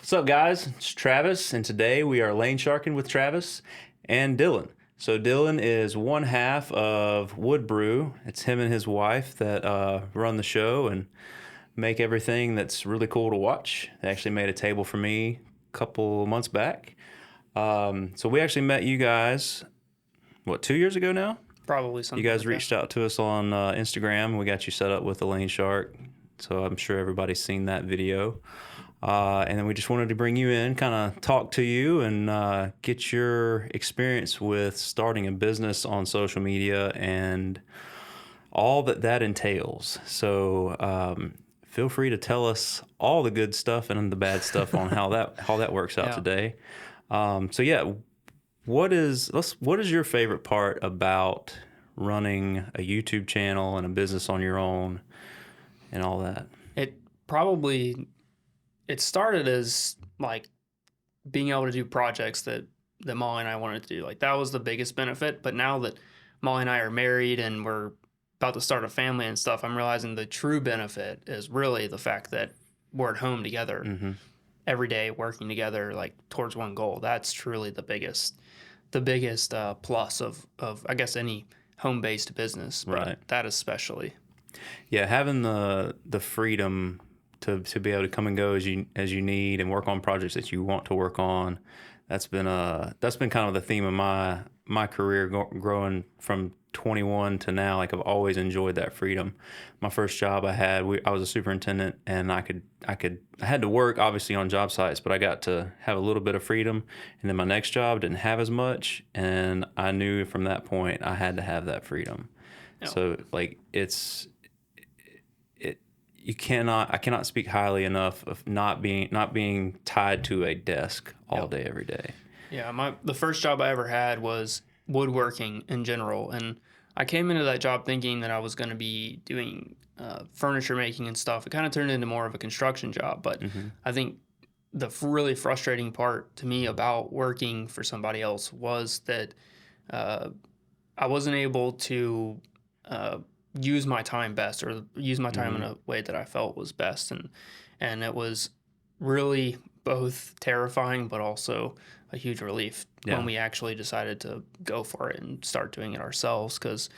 What's up, guys? It's Travis, and today we are Lanesharkin with Travis and Dylan. So Dylan is one half of Woodbrew. It's him and his wife that run the show and make everything that's really cool to watch. They actually made a table for me a couple months back. So we actually met you guys, 2 years ago now? Probably You something guys like reached out to us on Instagram. We got you set up with the Lane Shark. So I'm sure everybody's seen that video. And then we just wanted to bring you in, kind of talk to you and get your experience with starting a business on social media and all that entails. So feel free to tell us all the good stuff and the bad stuff on how that works out Yeah. today. So yeah, what is your favorite part about running a YouTube channel and a business on your own and all that? It started as like being able to do projects that Molly and I wanted to do. Like that was the biggest benefit. But now that Molly and I are married and we're about to start a family and stuff, I'm realizing the true benefit is really the fact that we're at home together every day, working together, like towards one goal. That's truly the biggest plus of I guess any home-based business, but Right. that especially. Yeah, having the freedom to be able to come and go as you need and work on projects that you want to work on. That's been kind of the theme of my career growing from 21 to now. Like I've always enjoyed that freedom. My first job I was a superintendent, and I had to work obviously on job sites, but I got to have a little bit of freedom. And then my next job didn't have as much, and I knew from that point I had to have that freedom. Yeah. So like I cannot speak highly enough of not being tied to a desk all day every day. Yeah, the first job I ever had was woodworking in general, and I came into that job thinking that I was going to be doing furniture making and stuff. It kind of turned into more of a construction job, but I think the really frustrating part to me about working for somebody else was that I wasn't able to use my time best, or use my time in a way that I felt was best, and it was really both terrifying but also a huge relief when we actually decided to go for it and start doing it ourselves, because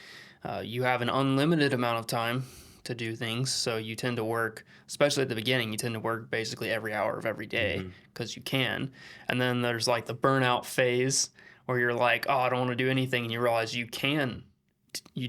you have an unlimited amount of time to do things, so you tend to work, especially at the beginning, you tend to work basically every hour of every day because you can. And then there's like the burnout phase where you're like, oh, I don't want to do anything, and you realize you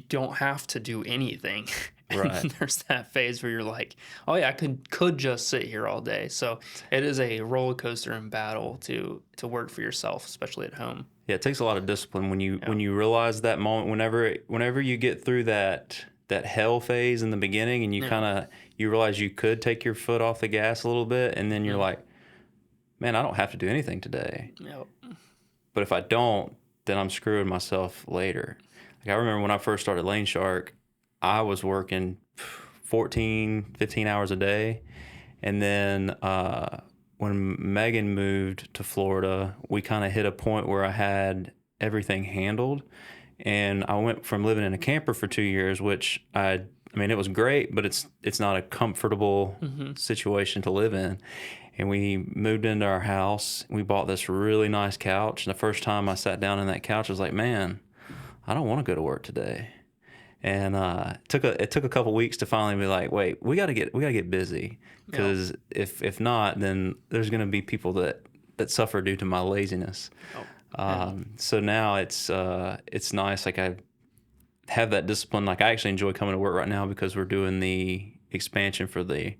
don't have to do anything. Right. And there's that phase where you're like, oh yeah, I could just sit here all day. So it is a roller coaster and battle to work for yourself, especially at home. Yeah, it takes a lot of discipline when you realize that moment. Whenever you get through that hell phase in the beginning, and you realize you could take your foot off the gas a little bit, and then you're like, man, I don't have to do anything today. Yep. But if I don't, then I'm screwing myself later. Like I remember when I first started Lane Shark, I was working 14, 15 hours a day. And then when Megan moved to Florida, we kind of hit a point where I had everything handled. And I went from living in a camper for 2 years, which I mean, it was great, but it's not a comfortable situation to live in. And we moved into our house. We bought this really nice couch. And the first time I sat down in that couch, I was like, man, I don't want to go to work today. And it took a couple weeks to finally be like, wait, we gotta get busy, because if not, then there's gonna be people that suffer due to my laziness. So now it's nice. Like I have that discipline. Like I actually enjoy coming to work right now because we're doing the expansion for the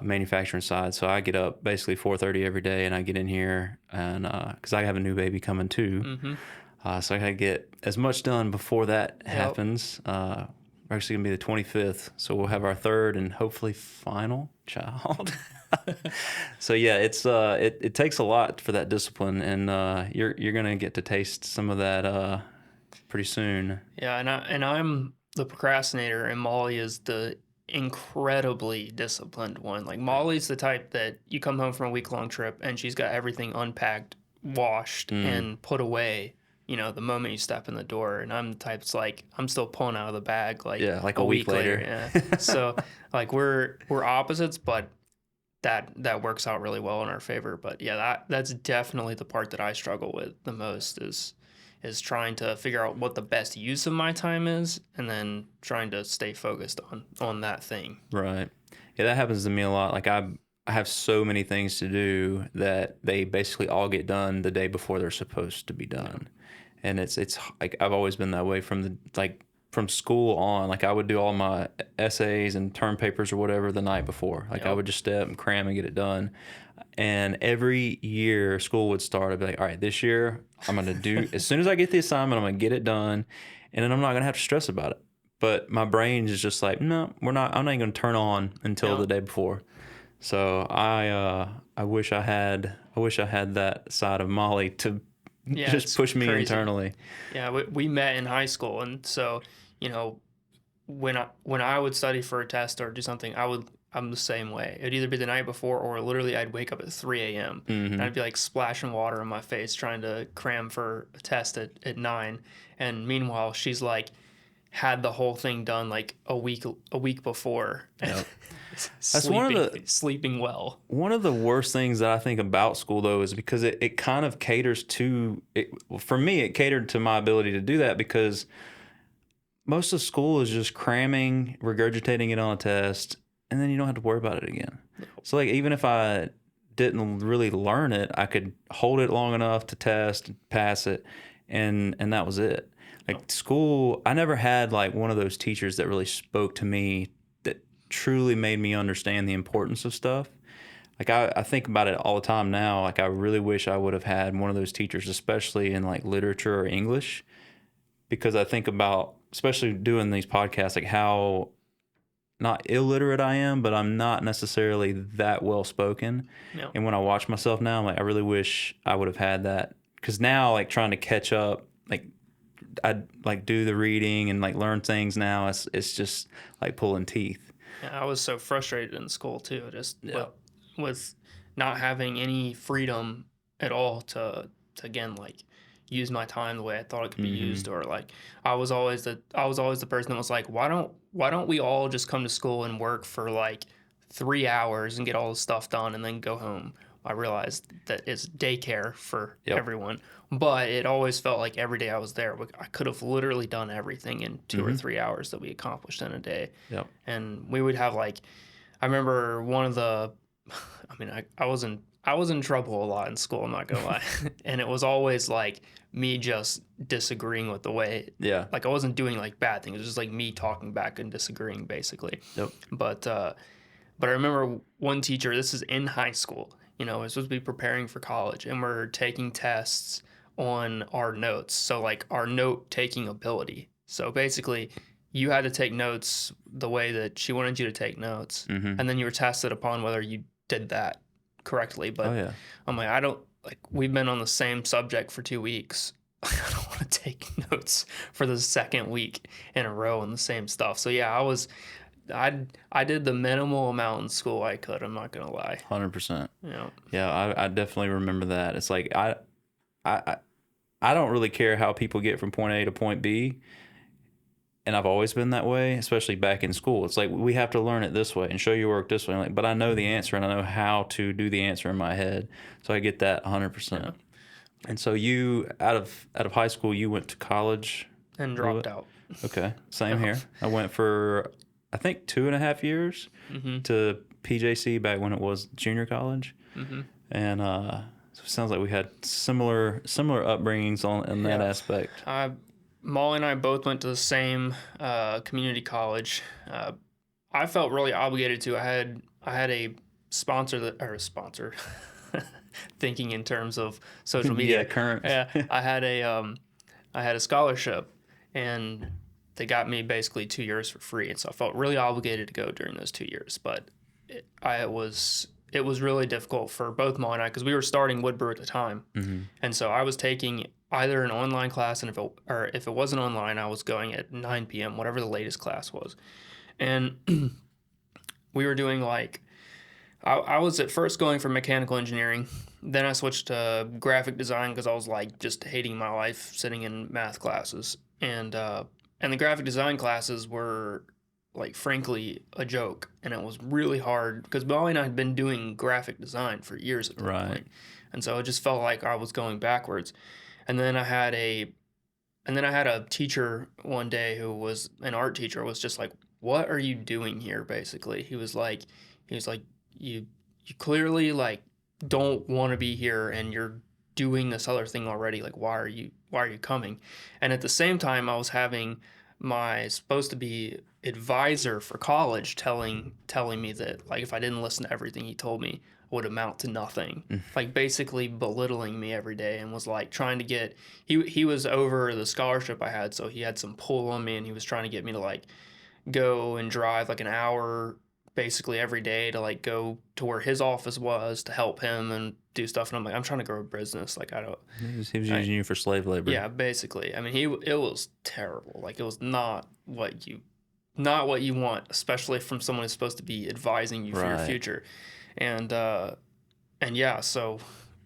manufacturing side. So I get up basically 4:30 every day, and I get in here, and because I have a new baby coming too. So I gotta get as much done before that happens. We're actually gonna be the 25th, so we'll have our third and hopefully final child. So yeah, it takes a lot for that discipline, and you're gonna get to taste some of that pretty soon. Yeah, and I'm the procrastinator, and Molly is the incredibly disciplined one. Like Molly's the type that you come home from a week-long trip and she's got everything unpacked, washed, and put away, the moment you step in the door. And I'm the type that's like, I'm still pulling out of the bag like a week later. Yeah. So like we're opposites, but that works out really well in our favor. But yeah, that's definitely the part that I struggle with the most is trying to figure out what the best use of my time is, and then trying to stay focused on that thing. Right. Yeah, that happens to me a lot. Like I have so many things to do that they basically all get done the day before they're supposed to be done. And it's like I've always been that way from school on. Like I would do all my essays and term papers or whatever the night before. Like I would just stay up and cram and get it done. And every year school would start, I'd be like, all right, this year I'm going to do, as soon as I get the assignment, I'm going to get it done. And then I'm not going to have to stress about it. But my brain is just like, no, I'm not even going to turn on until the day before. So I wish I had that side of Molly to just push me internally. Yeah, we met in high school, and so when I would study for a test or do something, I'm the same way. It'd either be the night before or literally I'd wake up at 3 a.m. And I'd be like splashing water on my face trying to cram for a test at 9. And meanwhile, she's like had the whole thing done like a week before. Yep. That's sleeping well. One of the worst things that I think about school though is because it kind of caters to it. For me, it catered to my ability to do that because most of school is just cramming, regurgitating it on a test, and then you don't have to worry about it again. No. So like even if I didn't really learn it, I could hold it long enough to test, pass it, and that was it. Like school, I never had like one of those teachers that really spoke to me that truly made me understand the importance of stuff. Like I think about it all the time now. Like I really wish I would have had one of those teachers, especially in like literature or English, because I think about, especially doing these podcasts, like how not illiterate I am, but I'm not necessarily that well spoken. No. And when I watch myself now, I'm like, I really wish I would have had that. Because now, like trying to catch up, like I like do the reading and like learn things now. It's just like pulling teeth. Yeah, I was so frustrated in school too, just with not having any freedom at all to again like use my time the way I thought it could be used, or like I was always the person that was like, why don't we all just come to school and work for like 3 hours and get all the stuff done and then go home? I realized that it's daycare for everyone, but it always felt like every day I was there, I could have literally done everything in 2 or 3 hours that we accomplished in a day. Yep. And we would have like, I remember one of the, I mean, I was in trouble a lot in school, I'm not gonna lie. And it was always like me just disagreeing with the way, like I wasn't doing like bad things. It was just like me talking back and disagreeing basically. Yep. But I remember one teacher, this is in high school, we're supposed to be preparing for college and we're taking tests on our notes. So like our note taking ability. So basically you had to take notes the way that she wanted you to take notes. And then you were tested upon whether you did that correctly. But I'm like, we've been on the same subject for 2 weeks. I don't want to take notes for the second week in a row on the same stuff. So yeah, I did the minimal amount in school I could. I'm not gonna lie. 100%. Yeah, I definitely remember that. It's like I don't really care how people get from point A to point B, and I've always been that way, especially back in school. It's like we have to learn it this way and show your work this way. But I know the answer and I know how to do the answer in my head, so I get that 100%. Yeah. And so you out of high school, you went to college and dropped out. Okay, same here. I went for I think 2.5 years to PJC back when it was junior college, and so it sounds like we had similar upbringings in that aspect. Molly and I both went to the same community college. I felt really obligated to. I had a sponsor thinking in terms of social media. Yeah, current. I had a scholarship, and they got me basically 2 years for free, and so I felt really obligated to go during those 2 years. But it was really difficult for both Molly and I because we were starting Woodbrew at the time, and so I was taking either an online class, and if it wasn't online, I was going at 9 p.m., whatever the latest class was, and we were doing like I was at first going for mechanical engineering, then I switched to graphic design because I was like just hating my life sitting in math classes, and the graphic design classes were like frankly a joke, and it was really hard because Molly and I had been doing graphic design for years at that Right. point, and so it just felt like I was going backwards. And then I had a teacher one day who was an art teacher, was just like, "What are you doing here?" Basically, he was like, you clearly like don't want to be here, and you're doing this other thing already. Like, why are you coming? And at the same time, I was having my supposed to be advisor for college telling me that like if I didn't listen to everything he told me, would amount to nothing. Like basically belittling me every day, and was like trying to get he was over the scholarship I had, so he had some pull on me, and he was trying to get me to like go and drive like an hour basically every day to like go to where his office was to help him and do stuff. And I'm like, I'm trying to grow a business. Like, I don't. He was using you for slave labor. Yeah, basically. I mean, it was terrible. Like, it was not what you want, especially from someone who's supposed to be advising you for your Right. future. And yeah, so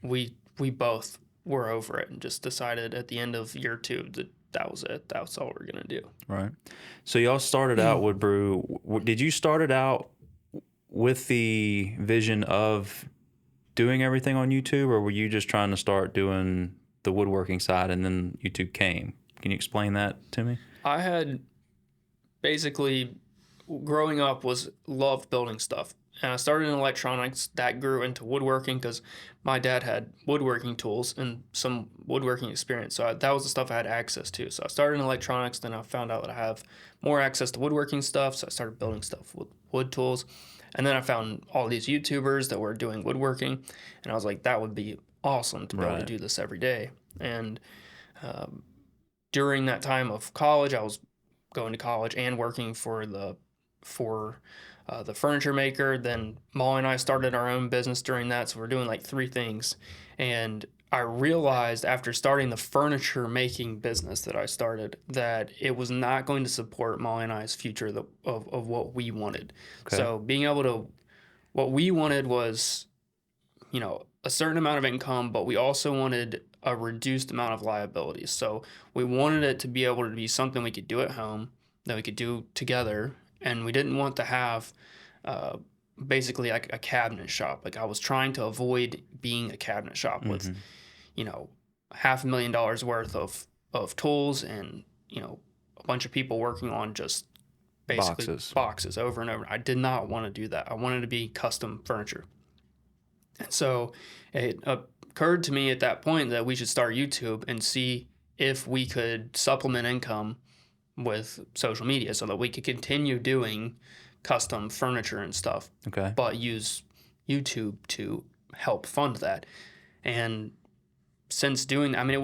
we both were over it and just decided at the end of year 2 that was it. That was all we're gonna do. Right. So y'all started out Woodbrew. Did you start it out with the vision of doing everything on YouTube, or were you just trying to start doing the woodworking side and then YouTube came? Can you explain that to me? I had basically growing up loved building stuff. And I started in electronics. That grew into woodworking because my dad had woodworking tools and some woodworking experience. So that was the stuff I had access to. So I started in electronics. Then I found out that I have more access to woodworking stuff. So I started building stuff with wood tools. And then I found all these YouTubers that were doing woodworking. And I was like, that would be awesome to be able to Right. do this every day. And during that time of college, I was going to college and working for the furniture maker. Then Molly and I started our own business during that, so we're doing like 3 things. And I realized after starting the furniture making business that I started that it was not going to support Molly and I's future of what we wanted. Okay. So what we wanted was, a certain amount of income, but we also wanted a reduced amount of liabilities. So we wanted it to be able to be something we could do at home, that we could do together, and we didn't want to have basically like a cabinet shop. Like, I was trying to avoid being a cabinet shop with, $500,000 worth of tools and, a bunch of people working on just basically boxes over and over. I did not want to do that. I wanted to be custom furniture. And so it occurred to me at that point that we should start YouTube and see if we could supplement income with social media so that we could continue doing custom furniture and stuff, Okay. but use YouTube to help fund that. And since doing, I mean, it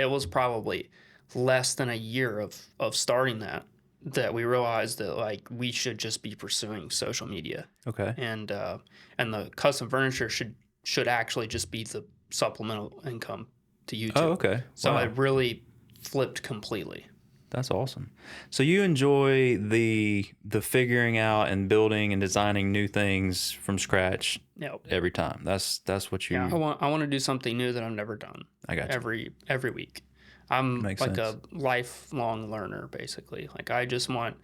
was probably less than a year of starting that we realized that like we should just be pursuing social media. Okay. And the custom furniture should actually just be the supplemental income to YouTube. Oh, okay. So Wow. it really flipped completely. That's awesome. So you enjoy the figuring out and building and designing new things from scratch Yeah. every time. That's what you. Yeah, I want to do something new that I've never done. I got you. Every week. I'm Makes like sense. a lifelong learner, basically. Like, I want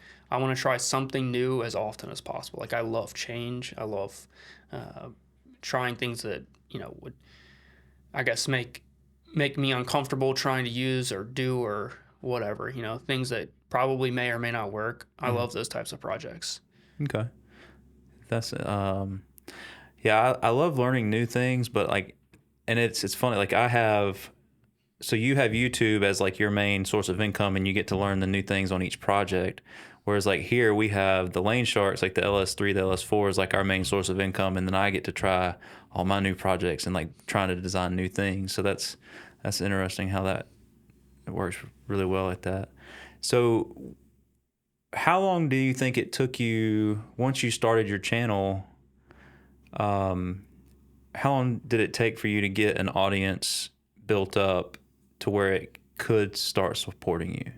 to try something new as often as possible. Like, I love change. I love trying things that would, I guess, make me uncomfortable trying to use or do or whatever. Things that probably may or may not work. I love those types of projects. Okay. That's yeah, I love learning new things, but like, and it's funny, like so you have YouTube as like your main source of income and you get to learn the new things on each project. Whereas like here we have the Lanesharks, like the LS3, the LS4 is like our main source of income, and then I get to try all my new projects and like trying to design new things. So that's interesting how it works really well like that. So how long do you think it took you once you started your channel? How long did it take for you to get an audience built up to where it could start supporting you?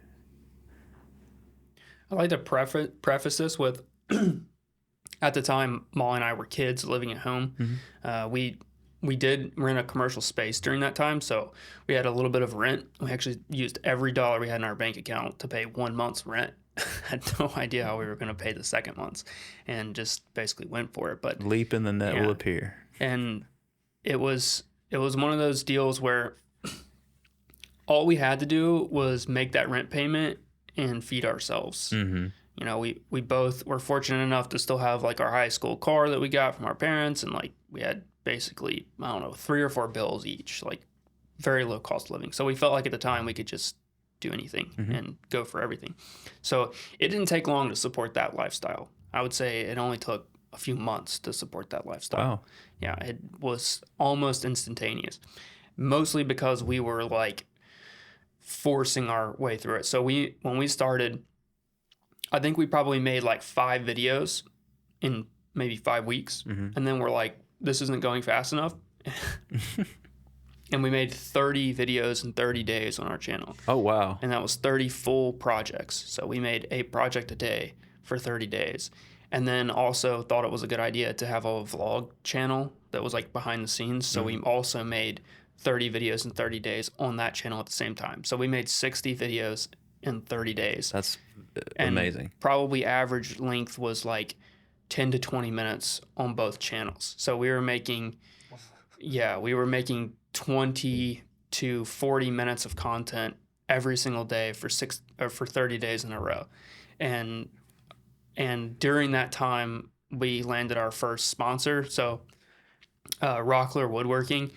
I like to preface this with, at the time, Molly and I were kids living at home. We did rent a commercial space during that time, so we had a little bit of rent. We actually used every dollar we had in our bank account to pay 1 month's rent. had no idea how we were going to pay the second months, and just basically went for it. But Leap in the net will yeah, appear. and it was one of those deals where all we had to do was make that rent payment and feed ourselves. Mm-hmm. You know, we both were fortunate enough to still have like our high school car that we got from our parents, and like we had basically, I don't know, 3 or 4 bills each, like very low cost of living. So we felt like at the time we could just do anything and go for everything. So it didn't take long to support that lifestyle. I would say it only took a few months to support that lifestyle. Wow. Yeah, it was almost instantaneous. Mostly because we were like forcing our way through it. So when we started, I think we probably made like 5 videos in maybe 5 weeks. And then we're like, this isn't going fast enough. And we made 30 videos in 30 days on our channel. Oh, wow. And that was 30 full projects. So we made a project a day for 30 days. And then also thought it was a good idea to have a vlog channel that was like behind the scenes. So we also made 30 videos in 30 days on that channel at the same time. So we made 60 videos in 30 days. That's And amazing. probably average length was like 10 to 20 minutes on both channels. So we were making 20 to 40 minutes of content every single day for 30 days in a row. And during that time, we landed our first sponsor. So Rockler Woodworking.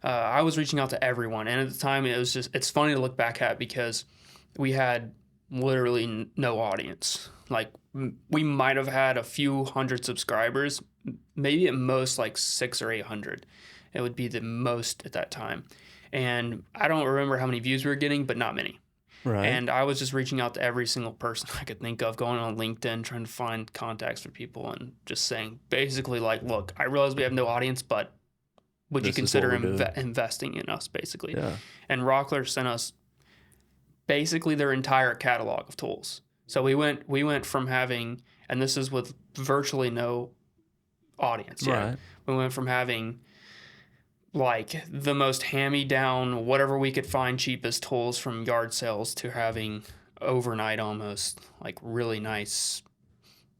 I was reaching out to everyone. And at the time, it's funny to look back at because we had literally no audience. Like we might have had a few hundred subscribers, maybe at most like 600 or 800. It would be the most at that time. And I don't remember how many views we were getting, but not many. Right. And I was just reaching out to every single person I could think of, going on LinkedIn, trying to find contacts for people and just saying basically like, look, I realize we have no audience, but would you consider investing in us, basically? Yeah. And Rockler sent us basically their entire catalog of tools. So we went from having, and this is with virtually no audience. Right. We went from having like the most hand-me-down, whatever we could find cheapest tools from yard sales to having overnight almost like really nice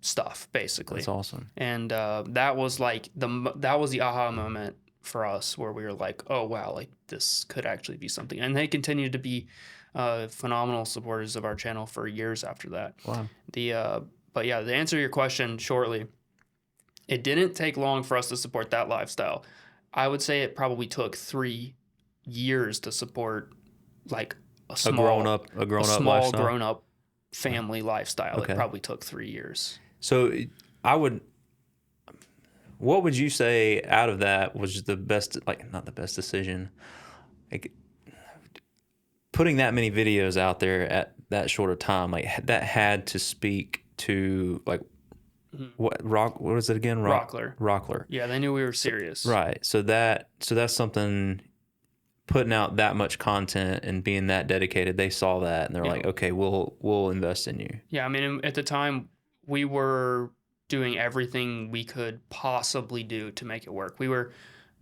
stuff, basically. That's awesome. And that was like that was the aha moment for us, where we were like, oh wow, like this could actually be something. And they continued to be phenomenal supporters of our channel for years after that. Wow. But yeah, to answer your question shortly, it didn't take long for us to support that lifestyle. I would say it probably took 3 years to support like a grown up family lifestyle. Okay. It probably took 3 years. So what would you say out of that was the best, like not the best decision, like putting that many videos out there at that short of time, like that had to speak to like what was it again? Rockler. Yeah, they knew we were serious. Right. So that's something, putting out that much content and being that dedicated, they saw that and they're like, okay, we'll invest in you. Yeah, I mean, at the time we were doing everything we could possibly do to make it work. We were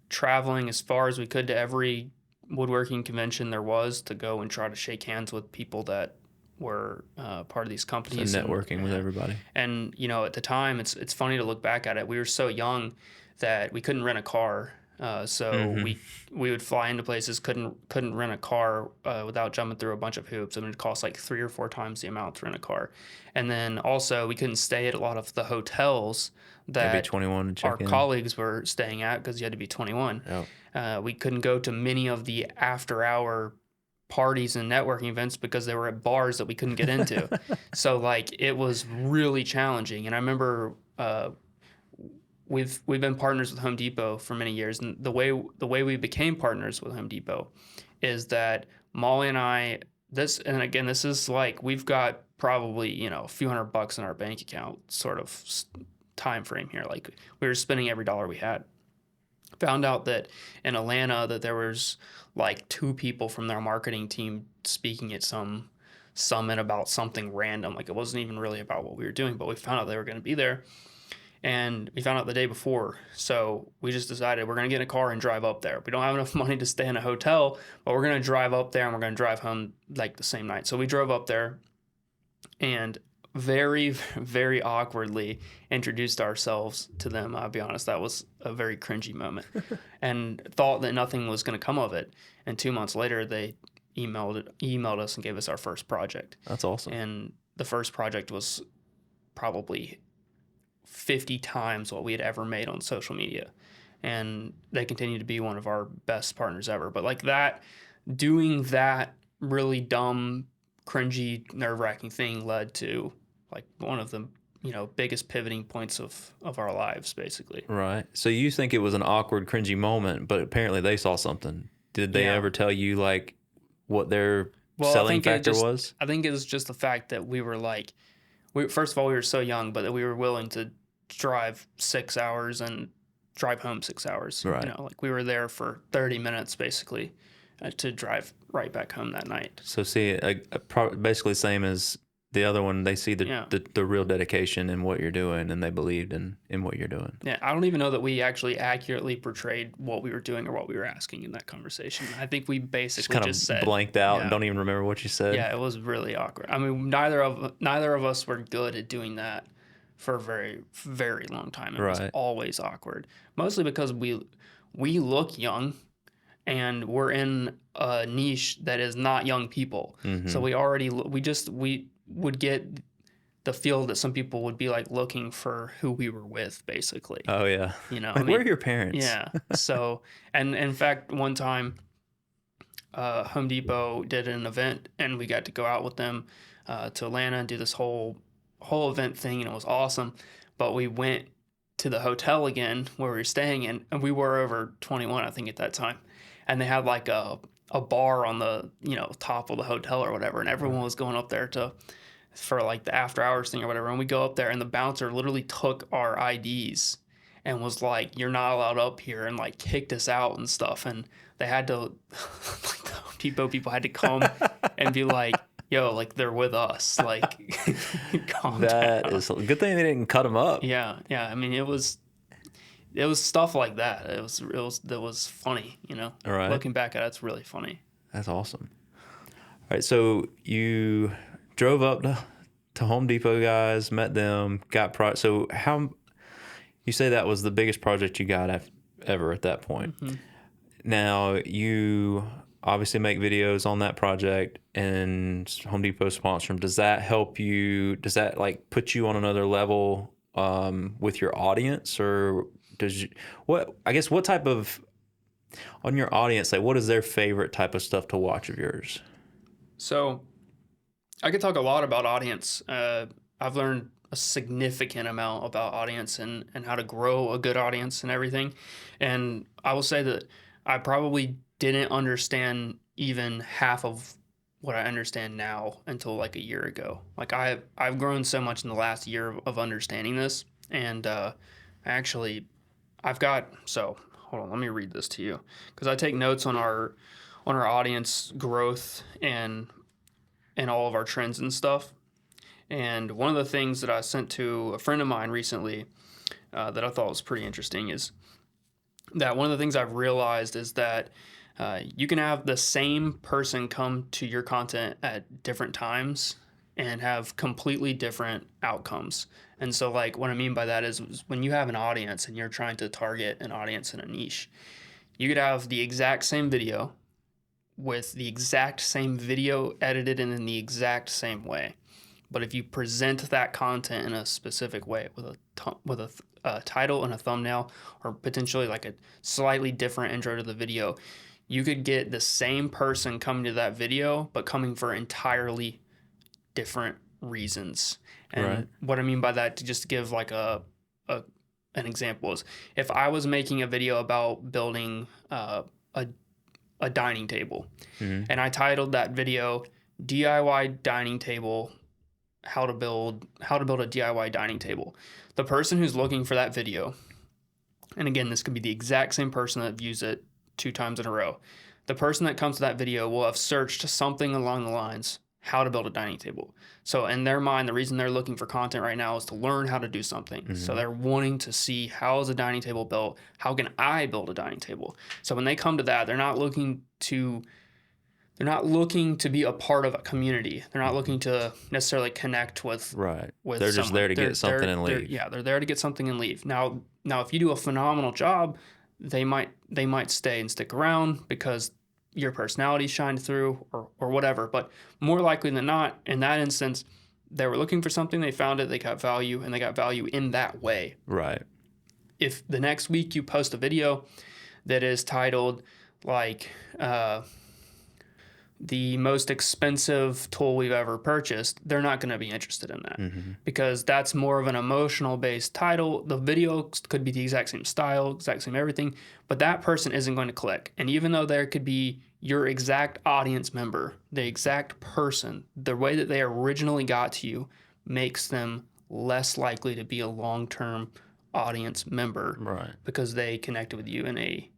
traveling as far as we could to every woodworking convention there was to go and try to shake hands with people that were part of these companies. So networking with everybody. And, you know, at the time, it's funny to look back at it. We were so young that we couldn't rent a car. So we would fly into places, couldn't rent a car without jumping through a bunch of hoops. I mean, it cost like 3 or 4 times the amount to rent a car. And then also we couldn't stay at a lot of the hotels that 21 to check our in. colleagues were staying at because you had to be 21. Yep. We couldn't go to many of the after-hour parties and networking events because they were at bars that we couldn't get into. So like it was really challenging. And I remember we've been partners with Home Depot for many years, and the way we became partners with Home Depot is that Molly and I, this is like we've got probably, you know, a few $100 in our bank account sort of time frame here. Like we were spending every dollar we had. Found out that in Atlanta that there was like 2 people from their marketing team speaking at some summit about something random. Like it wasn't even really about what we were doing, but we found out they were going to be there. And we found out the day before. So we just decided we're going to get in a car and drive up there. We don't have enough money to stay in a hotel, but we're going to drive up there and we're going to drive home like the same night. So we drove up there, and very, very awkwardly introduced ourselves to them. I'll be honest, that was a very cringy moment, and thought that nothing was going to come of it. And 2 months later, they emailed us and gave us our first project. That's awesome. And the first project was probably 50 times what we had ever made on social media. And they continue to be one of our best partners ever. But like that, doing that really dumb, cringy, nerve-wracking thing led to like one of the biggest pivoting points of our lives, basically. Right. So you think it was an awkward, cringy moment, but apparently they saw something. Did they ever tell you like what their selling factor was? I think it was just the fact that we were like, first of all, we were so young, but that we were willing to drive 6 hours and drive home 6 hours. Right. Like we were there for 30 minutes basically to drive right back home that night. So see, basically same as the other one. They see the real dedication in what you're doing, and they believed in what you're doing. Yeah, I don't even know that we actually accurately portrayed what we were doing or what we were asking in that conversation. I think we basically just said, blanked out and don't even remember what you said. Yeah, it was really awkward. I mean, neither of us were good at doing that for a very, very long time. It was always awkward, mostly because we look young. And we're in a niche that is not young people. Mm-hmm. So we would get the feel that some people would be like looking for who we were with, basically. Oh yeah. Where are your parents? Yeah. So, and in fact, one time, Home Depot did an event, and we got to go out with them to Atlanta and do this whole event thing, and it was awesome. But we went to the hotel again where we were staying in, and we were over 21, I think, at that time. And they had like a bar on the top of the hotel or whatever, and everyone was going up there for like the after hours thing or whatever. And we go up there, and the bouncer literally took our IDs and was like, "You're not allowed up here," and like kicked us out and stuff. And they had to, like the Home Depot people had to come and be like, "Yo, like they're with us, like calm down." That is a good thing they didn't cut them up. Yeah. I mean, it was stuff like that. It was funny, All right. Looking back at it, it's really funny. That's awesome. All right, so you drove up to Home Depot guys, met them, got so how you say that was the biggest project you got ever at that point. Mm-hmm. Now you obviously make videos on that project, and Home Depot sponsor them. Does that help you? Does that like put you on another level with your audience, or what type of, on your audience, like what is their favorite type of stuff to watch of yours? So I could talk a lot about audience. I've learned a significant amount about audience and how to grow a good audience and everything. And I will say that I probably didn't understand even half of what I understand now until like a year ago. Like I've grown so much in the last year of understanding this. And hold on, let me read this to you, because I take notes on our audience growth and all of our trends and stuff. And one of the things that I sent to a friend of mine recently that I thought was pretty interesting is that one of the things I've realized is that you can have the same person come to your content at different times and have completely different outcomes. And so like what I mean by that is when you have an audience and you're trying to target an audience in a niche, you could have the exact same video with the exact same video edited in the exact same way. But if you present that content in a specific way with a title and a thumbnail, or potentially like a slightly different intro to the video, you could get the same person coming to that video, but coming for entirely different reasons. And what I mean by that, to just give like an example, is if I was making a video about building a dining table, mm-hmm. and I titled that video DIY dining table, how to build a DIY dining table, the person who's looking for that video, and again, this could be the exact same person that views it 2 times in a row, the person that comes to that video will have searched something along the lines, how to build a dining table. So in their mind, the reason they're looking for content right now is to learn how to do something. Mm-hmm. So they're wanting to see, how is a dining table built? How can I build a dining table? So when they come to that, they're not looking to they're not looking to be a part of a community. They're not looking to necessarily connect with Right. with They're just someone. there to get something and leave. Yeah, they're there to get something and leave. Now if you do a phenomenal job, they might stay and stick around because your personality shined through or whatever. But more likely than not, in that instance, they were looking for something, they found it, they got value, and they got value in that way. Right. If the next week you post a video that is titled like the most expensive tool we've ever purchased, they're not going to be interested in that because that's more of an emotional based title. The video could be the exact same style, exact same everything, but that person isn't going to click. And even though there could be your exact audience member, the exact person, the way that they originally got to you makes them less likely to be a long-term audience member, Right. because they connected with you in a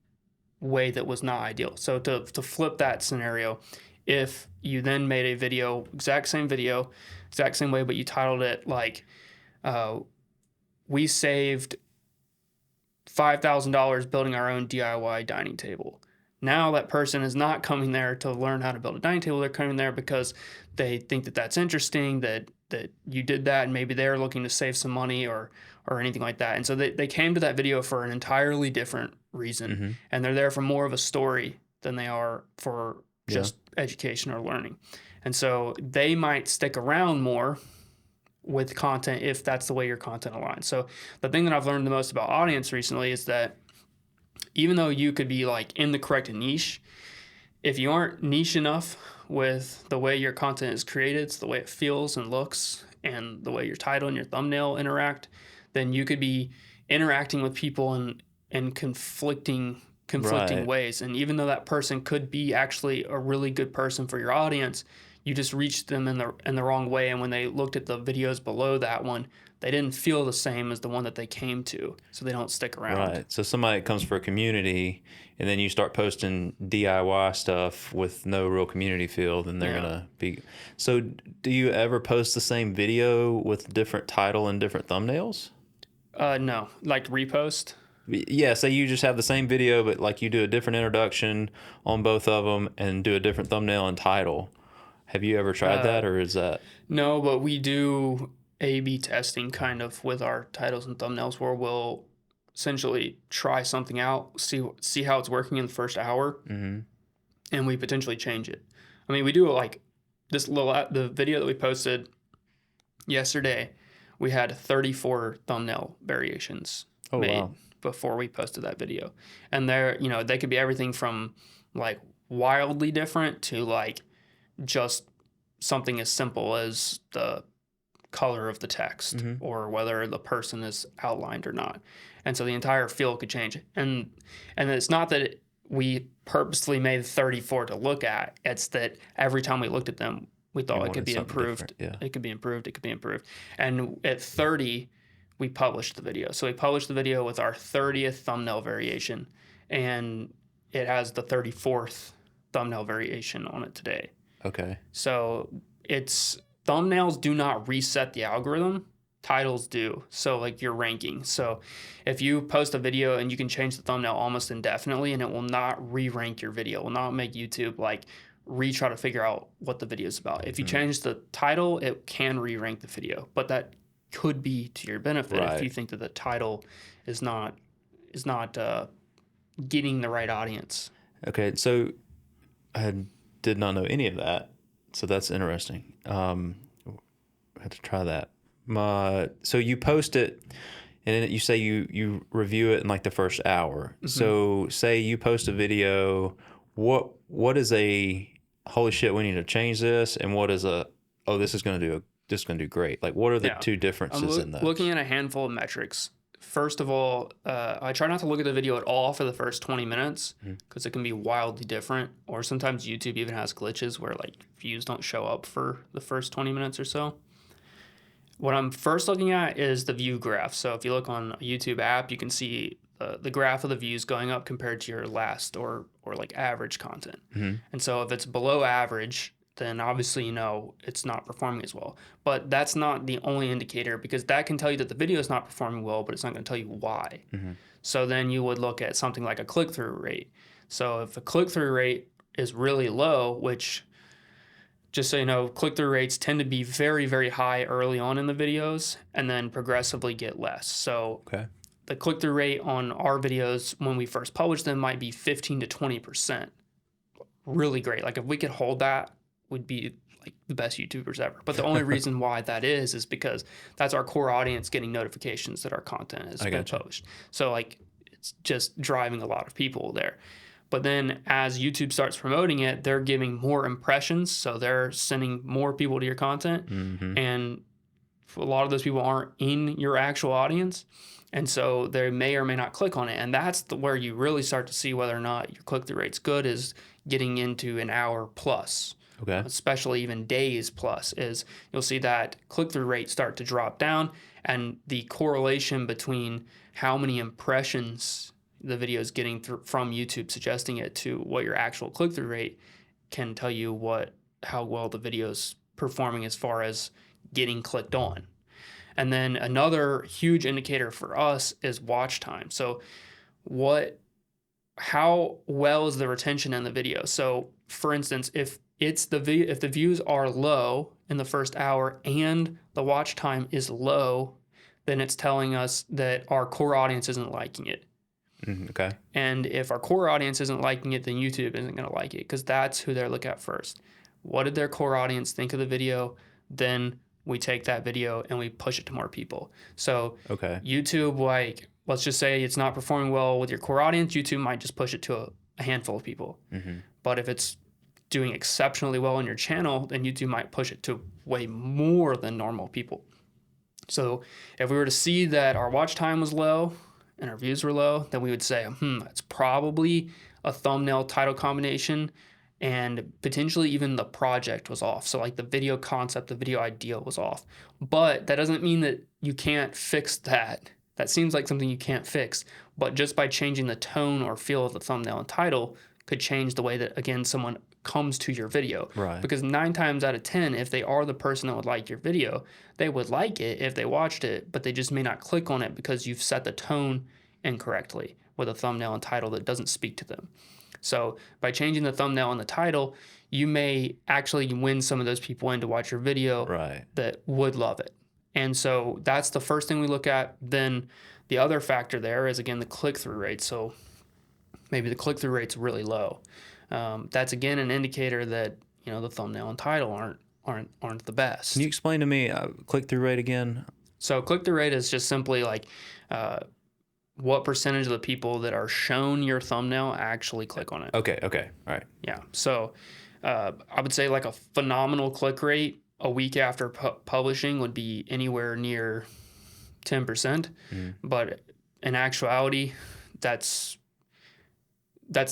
way that was not ideal. So to flip that scenario, if you then made a video, exact same way, but you titled it like, we saved $5,000 building our own DIY dining table. Now that person is not coming there to learn how to build a dining table. They're coming there because they think that that's interesting, that you did that, and maybe they're looking to save some money or anything like that. And so they came to that video for an entirely different reason, and they're there for more of a story than they are for just education or learning. And so they might stick around more with content if that's the way your content aligns. So the thing that I've learned the most about audience recently is that even though you could be like in the correct niche, if you aren't niche enough with the way your content is created, it's the way it feels and looks, and the way your title and your thumbnail interact, then you could be interacting with people in conflicting Right. ways. And even though that person could be actually a really good person for your audience, you just reached them in the wrong way. And when they looked at the videos below that one, they didn't feel the same as the one that they came to, so they don't stick around. Right. So somebody comes for a community, and then you start posting DIY stuff with no real community feel, then they're gonna be. So do you ever post the same video with different title and different thumbnails? No, like repost. Yeah, say you just have the same video, but like you do a different introduction on both of them and do a different thumbnail and title. Have you ever tried that, or is that? No, but we do A/B testing kind of with our titles and thumbnails, where we'll essentially try something out, see how it's working in the first hour, and we potentially change it. I mean, we do like the video that we posted yesterday. We had 34 thumbnail variations made before we posted that video, and they could be everything from like wildly different to like just something as simple as the color of the text or whether the person is outlined or not. And so the entire feel could change. And it's not that we purposely made 34 to look at. It's that every time we looked at them, we thought it could be improved. Yeah. It could be improved. It could be improved. And at 30, we published the video. So we published the video with our 30th thumbnail variation, and it has the 34th thumbnail variation on it today. Okay. So thumbnails do not reset the algorithm. Titles do. So like your ranking. So if you post a video and you can change the thumbnail almost indefinitely, and it will not re-rank your video, it will not make YouTube like try to figure out what the video is about. If you change the title, it can re-rank the video, but that could be to your benefit if you think that the title is not getting the right audience. Okay, so I did not know any of that, so that's interesting. I had to try that. So you post it, and then you say you review it in like the first hour. So say you post a video, what is a holy shit, we need to change this, and what is this is going to do great? Like, what are the two differences in those? Looking at a handful of metrics. First of all, I try not to look at the video at all for the first 20 minutes because it can be wildly different. Or sometimes YouTube even has glitches where like views don't show up for the first 20 minutes or so. What I'm first looking at is the view graph. So if you look on a YouTube app, you can see the graph of the views going up compared to your last or like average content. And so if it's below average, then obviously it's not performing as well. But that's not the only indicator, because that can tell you that the video is not performing well, but it's not going to tell you why. So then you would look at something like a click-through rate. So if the click-through rate is really low, which, just so you know, click-through rates tend to be very, very high early on in the videos and then progressively get less. So Okay. the click-through rate on our videos when we first publish them might be 15 to 20%. Really great. Like if we could hold that, we'd be like the best YouTubers ever. But the only reason why that is because that's our core audience getting notifications that our content has been published. So like it's just driving a lot of people there. But then as YouTube starts promoting it, they're giving more impressions. So they're sending more people to your content. And a lot of those people aren't in your actual audience. And so they may or may not click on it. And that's where you really start to see whether or not your click-through rate's good, is getting into an hour plus. Okay. Especially even days plus, is you'll see that click-through rate start to drop down, and the correlation between how many impressions the video is getting from YouTube suggesting it to what your actual click-through rate can tell you how well the video's performing as far as getting clicked on. And then another huge indicator for us is watch time. So how well is the retention in the video? So for instance, if the views are low in the first hour and the watch time is low, then it's telling us that our core audience isn't liking it. Okay. And if our core audience isn't liking it, then YouTube isn't going to like it, because that's who they're looking at first. What did their core audience think of the video? Then we take that video and we push it to more people. So YouTube, like, let's just say it's not performing well with your core audience, YouTube might just push it to a handful of people. But if it's doing exceptionally well on your channel, then YouTube might push it to way more than normal people. So if we were to see that our watch time was low and our views were low, then we would say, it's probably a thumbnail title combination, and potentially even the project was off. So like the video concept, the video idea was off. But that doesn't mean that you can't fix that. That seems like something you can't fix. But just by changing the tone or feel of the thumbnail and title could change the way that, again, someone comes to your video. Right. Because 9 times out of 10, if they are the person that would like your video, they would like it if they watched it, but they just may not click on it because you've set the tone incorrectly with a thumbnail and title that doesn't speak to them. So by changing the thumbnail and the title, you may actually win some of those people in to watch your video that would love it. And so that's the first thing we look at. Then the other factor there is, again, the click-through rate. So maybe the click-through rate's really low. That's, again, an indicator that, the thumbnail and title aren't the best. Can you explain to me click-through rate again? So click-through rate is just simply like what percentage of the people that are shown your thumbnail actually click on it. Okay. All right. Yeah. So I would say like a phenomenal click rate a week after publishing would be anywhere near 10%. But in actuality, that's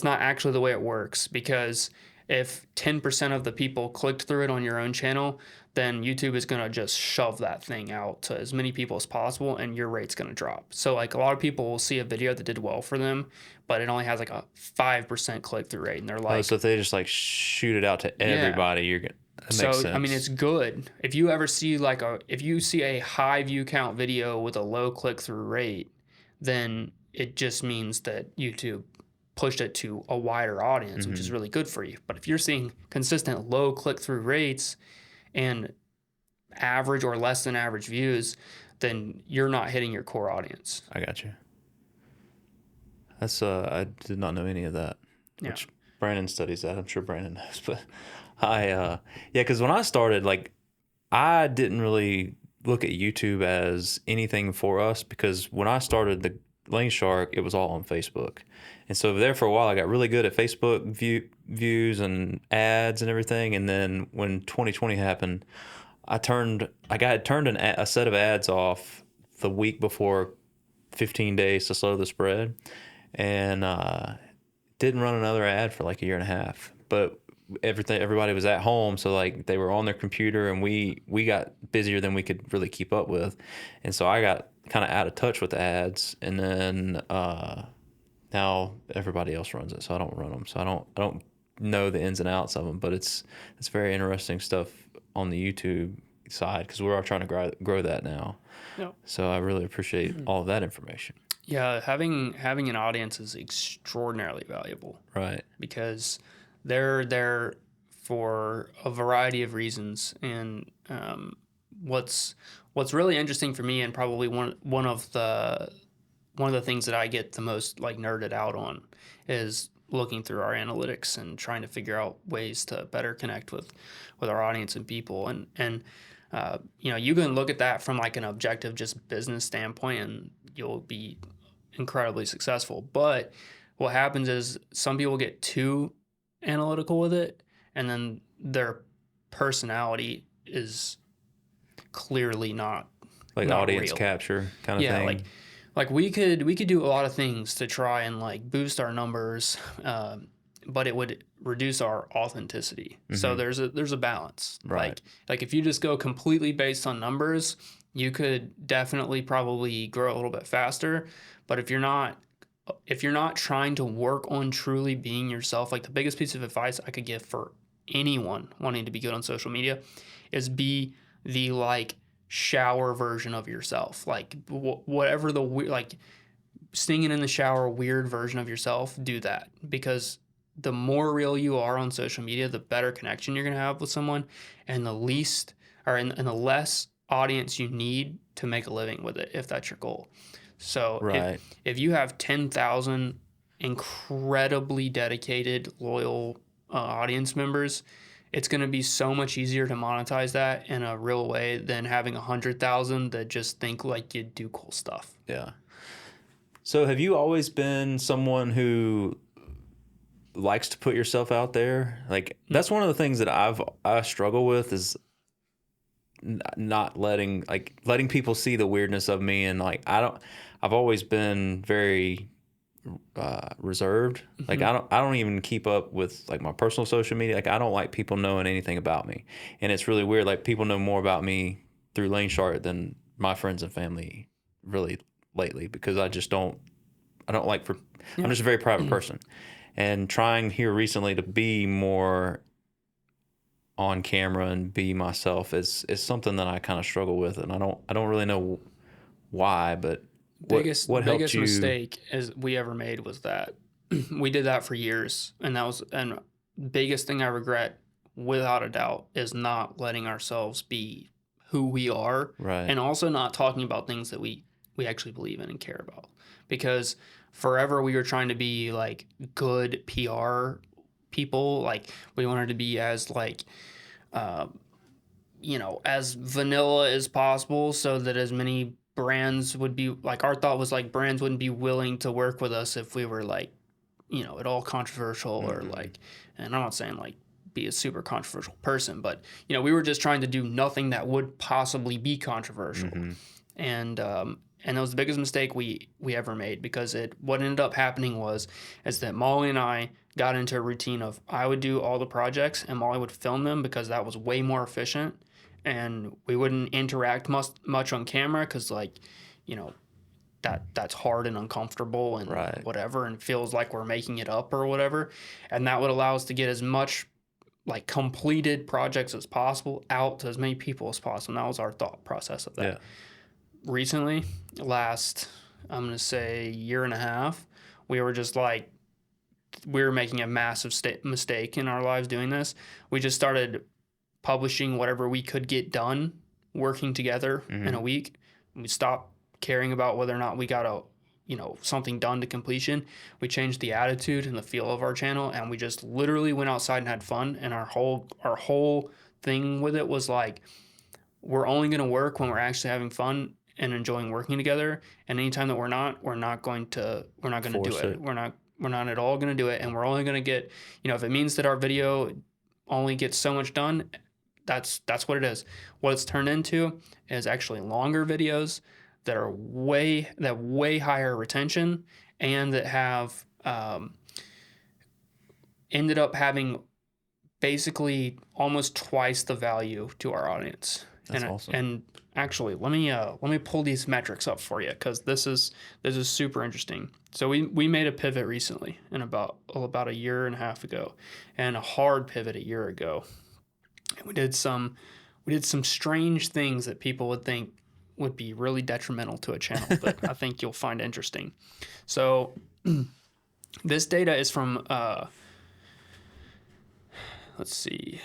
not actually the way it works, because if 10% of the people clicked through it on your own channel, then YouTube is going to just shove that thing out to as many people as possible, and your rate's going to drop. So like a lot of people will see a video that did well for them, but it only has like a 5% click-through rate, and they're like... so if they just like shoot it out to everybody, you're going to... That makes sense. I mean, it's good. If you ever see if you see a high view count video with a low click-through rate, then it just means that YouTube pushed it to a wider audience, which is really good for you. But if you're seeing consistent low click-through rates and average or less than average views, then you're not hitting your core audience. I got you. That's I did not know any of that. Yeah. Which Brandon studies that. I'm sure Brandon knows. But because when I started, like, I didn't really look at YouTube as anything for us, because when I started the Laneshark, it was all on Facebook. And so there for a while, I got really good at Facebook views and ads and everything. And then when 2020 happened, I turned a set of ads off the week before 15 days to slow the spread, and didn't run another ad for like a year and a half. But everybody was at home, so like they were on their computer, and we got busier than we could really keep up with. And so I got kind of out of touch with the ads, and then now everybody else runs it, so I don't run them. So I don't know the ins and outs of them, but it's very interesting stuff on the YouTube side, because we're all trying to grow that now. Yep. So I really appreciate all of that information. Yeah, having an audience is extraordinarily valuable. Right. Because they're there for a variety of reasons. And what's really interesting for me, and probably one of the things that I get the most like nerded out on, is looking through our analytics and trying to figure out ways to better connect with our audience and people. And you know, you can look at that from like an objective, just business standpoint, and you'll be incredibly successful. But what happens is some people get too analytical with it, and then their personality is clearly not Like not audience real. capture kind of Yeah, thing. like we could do a lot of things to try and like boost our numbers, but it would reduce our authenticity. So there's a balance. Right. Like if you just go completely based on numbers, you could definitely probably grow a little bit faster. But if you're not trying to work on truly being yourself, like the biggest piece of advice I could give for anyone wanting to be good on social media is be the like shower version of yourself. Like whatever the like singing in the shower weird version of yourself, do that, because the more real you are on social media, the better connection you're going to have with someone, and the least and the less audience you need to make a living with it, if that's your goal. So Right. if you have 10,000 incredibly dedicated, loyal audience members, it's going to be so much easier to monetize that in a real way than having 100,000 that just think like you do cool stuff. Yeah. So have you always been someone who likes to put yourself out there? Like that's one of the things that I struggle with is not letting people see the weirdness of me, and like I've always been very reserved. Like I don't even keep up with like my personal social media. Like I don't like people knowing anything about me, and it's really weird. Like people know more about me through Lanesharkin than my friends and family really lately, because I don't like for I'm just a very private person, and trying here recently to be more on camera and be myself is something that I kind of struggle with, and I don't really know why, but biggest what helped you? mistake is we ever made was that we did that for years, and biggest thing I regret without a doubt is not letting ourselves be who we are, Right. and also not talking about things that we actually believe in and care about, because forever we were trying to be like good PR people. Like we wanted to be as like you know, as vanilla as possible, so that as many brands would be like, our thought was like brands wouldn't be willing to work with us if we were like, you know, at all controversial or like, and I'm not saying like be a super controversial person, but you know, we were just trying to do nothing that would possibly be controversial. And it was the biggest mistake we ever made, because what ended up happening is that Molly and I got into a routine of, I would do all the projects and Molly would film them, because that was way more efficient, and we wouldn't interact much on camera, because like, you know, that's hard and uncomfortable and whatever, and feels like we're making it up or whatever, and that would allow us to get as much like completed projects as possible out to as many people as possible. And that was our thought process of that. Yeah. Recently, last, I'm going to say year and a half, we were just like, we were making a massive mistake in our lives doing this. We just started publishing whatever we could get done working together in a week. We stopped caring about whether or not we got something done to completion. We changed the attitude and the feel of our channel, and we just literally went outside and had fun. And our whole thing with it was like, we're only going to work when we're actually having fun and enjoying working together. And anytime that we're not going to do it. We're not at all going to do it. And we're only going to get, you know, if it means that our video only gets so much done, that's what it is. What it's turned into is actually longer videos that are way higher retention, and that have ended up having basically almost twice the value to our audience. That's awesome. And actually, let me pull these metrics up for you, because this is super interesting. So we made a pivot recently, in about a year and a half ago, and a hard pivot a year ago. And we did some strange things that people would think would be really detrimental to a channel, but I think you'll find interesting. So this data is from let's see,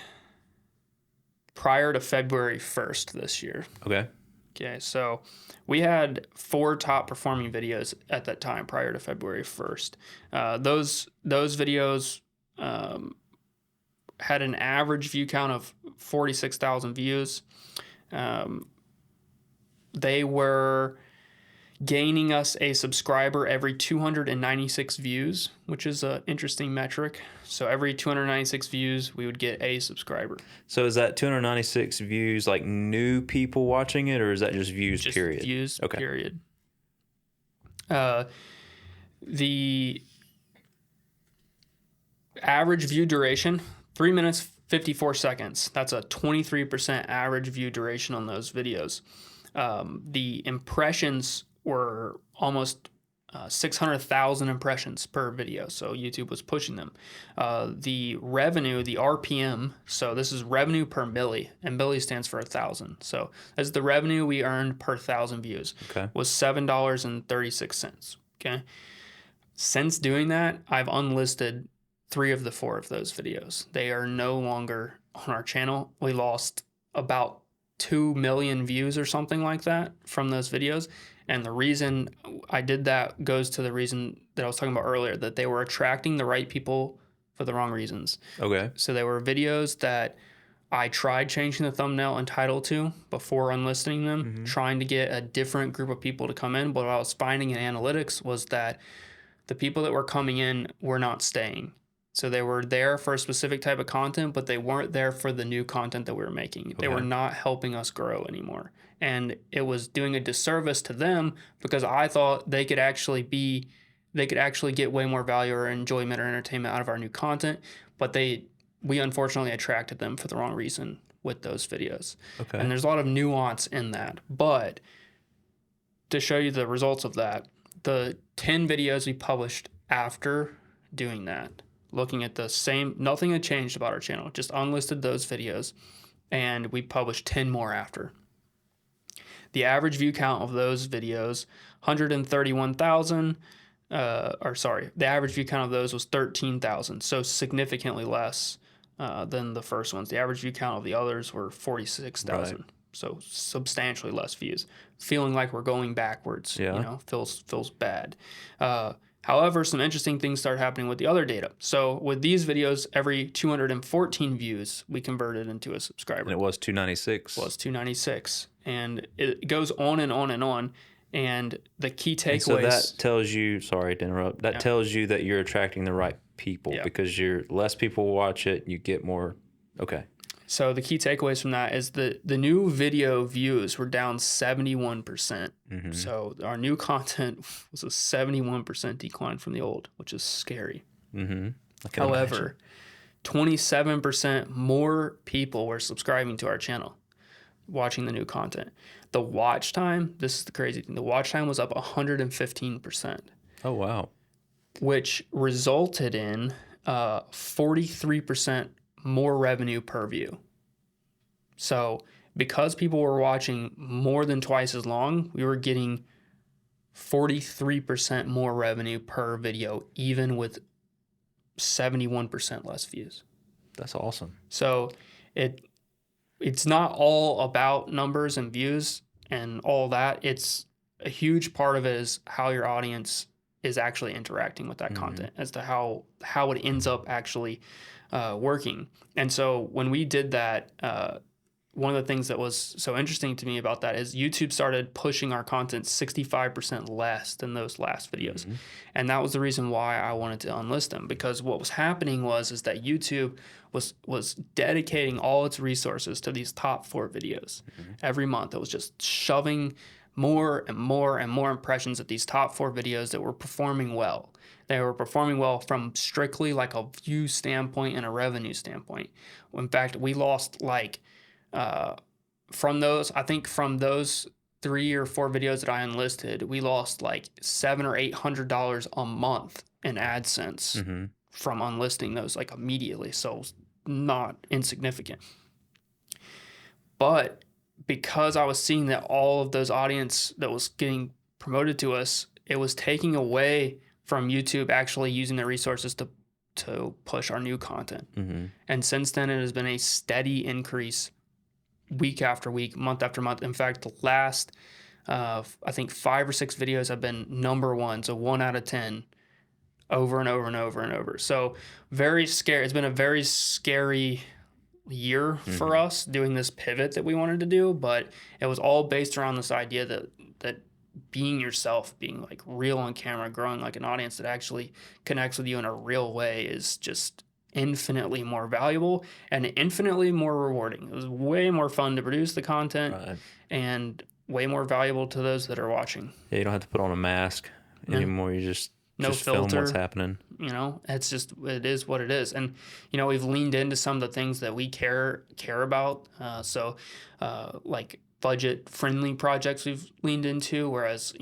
prior to February 1st this year. Okay. Okay, so we had 4 top performing videos at that time prior to February 1st. Those videos had an average view count of 46,000 views. They were gaining us a subscriber every 296 views, which is an interesting metric. So every 296 views, we would get a subscriber. So is that 296 views like new people watching it, or is that just views, Just period? views, Okay. period. The average view duration, 3 minutes, 54 seconds. That's a 23% average view duration on those videos. The impressions were almost 600,000 impressions per video, so YouTube was pushing them. The revenue, the RPM, so this is revenue per milli, and milli stands for 1,000. So as the revenue we earned per 1,000 views, Okay. was $7.36. Okay. Since doing that, I've unlisted 3 of the 4 of those videos. They are no longer on our channel. We lost about 2 million views or something like that from those videos. And the reason I did that goes to the reason that I was talking about earlier, that they were attracting the right people for the wrong reasons. Okay. So they were videos that I tried changing the thumbnail and title to before unlisting them, trying to get a different group of people to come in. But what I was finding in analytics was that the people that were coming in were not staying. So they were there for a specific type of content, but they weren't there for the new content that we were making. They were not helping us grow anymore. And it was doing a disservice to them because I thought they could actually get way more value or enjoyment or entertainment out of our new content, but we unfortunately attracted them for the wrong reason with those videos. Okay. And there's a lot of nuance in that. But to show you the results of that, the 10 videos we published after doing that, looking at the same, nothing had changed about our channel, just unlisted those videos, and we published 10 more after. The average view count of those videos, 131,000, the average view count of those was 13,000, so significantly less than the first ones. The average view count of the others were 46,000. Right. So substantially less views. Feeling like we're going backwards, feels bad. However, some interesting things started happening with the other data. So with these videos, every 214 views, we converted into a subscriber. And it was 296. It was 296. And it goes on and on and on. And the key takeaways. And so that tells you, sorry to interrupt, that tells you that you're attracting the right people because less people watch it, you get more. Okay. So the key takeaways from that is the new video views were down 71%. So our new content was a 71% decline from the old, which is scary. However, 27% more people were subscribing to our channel, watching the new content. The watch time, this is the crazy thing, the watch time was up 115%. Oh, wow. Which resulted in 43% more revenue per view. So because people were watching more than twice as long, we were getting 43% more revenue per video, even with 71% less views. That's awesome. So it's not all about numbers and views and all that. It's a huge part of it is how your audience is actually interacting with that content as to how it ends up actually working. And so when we did that, one of the things that was so interesting to me about that is YouTube started pushing our content 65% less than those last videos. And that was the reason why I wanted to unlist them, because what was happening is that YouTube was dedicating all its resources to these top 4 videos. Every month it was just shoving more and more and more impressions at these top 4 videos that were performing well. They were performing well from strictly like a view standpoint and a revenue standpoint. In fact, we lost from those 3 or 4 videos that I enlisted, we lost like $700 or $800 a month in AdSense from unlisting those like immediately. So it was not insignificant. But because I was seeing that all of those audience that was getting promoted to us, it was taking away from YouTube actually using their resources to to push our new content. Mm-hmm. And since then, it has been a steady increase week after week, month after month. In fact, the last, I think 5 or 6 videos have been number one. So 1 out of 10 over and over and over and over. So very scary. It's been a very scary year for us doing this pivot that we wanted to do, but it was all based around this idea that being yourself, being like real on camera, growing like an audience that actually connects with you in a real way is just infinitely more valuable and infinitely more rewarding. It was way more fun to produce the content and way more valuable to those that are watching. Yeah, you don't have to put on a mask anymore. You just filter, film what's happening. It's just, it is what it is. And, we've leaned into some of the things that we care about. Like budget friendly projects we've leaned into, whereas,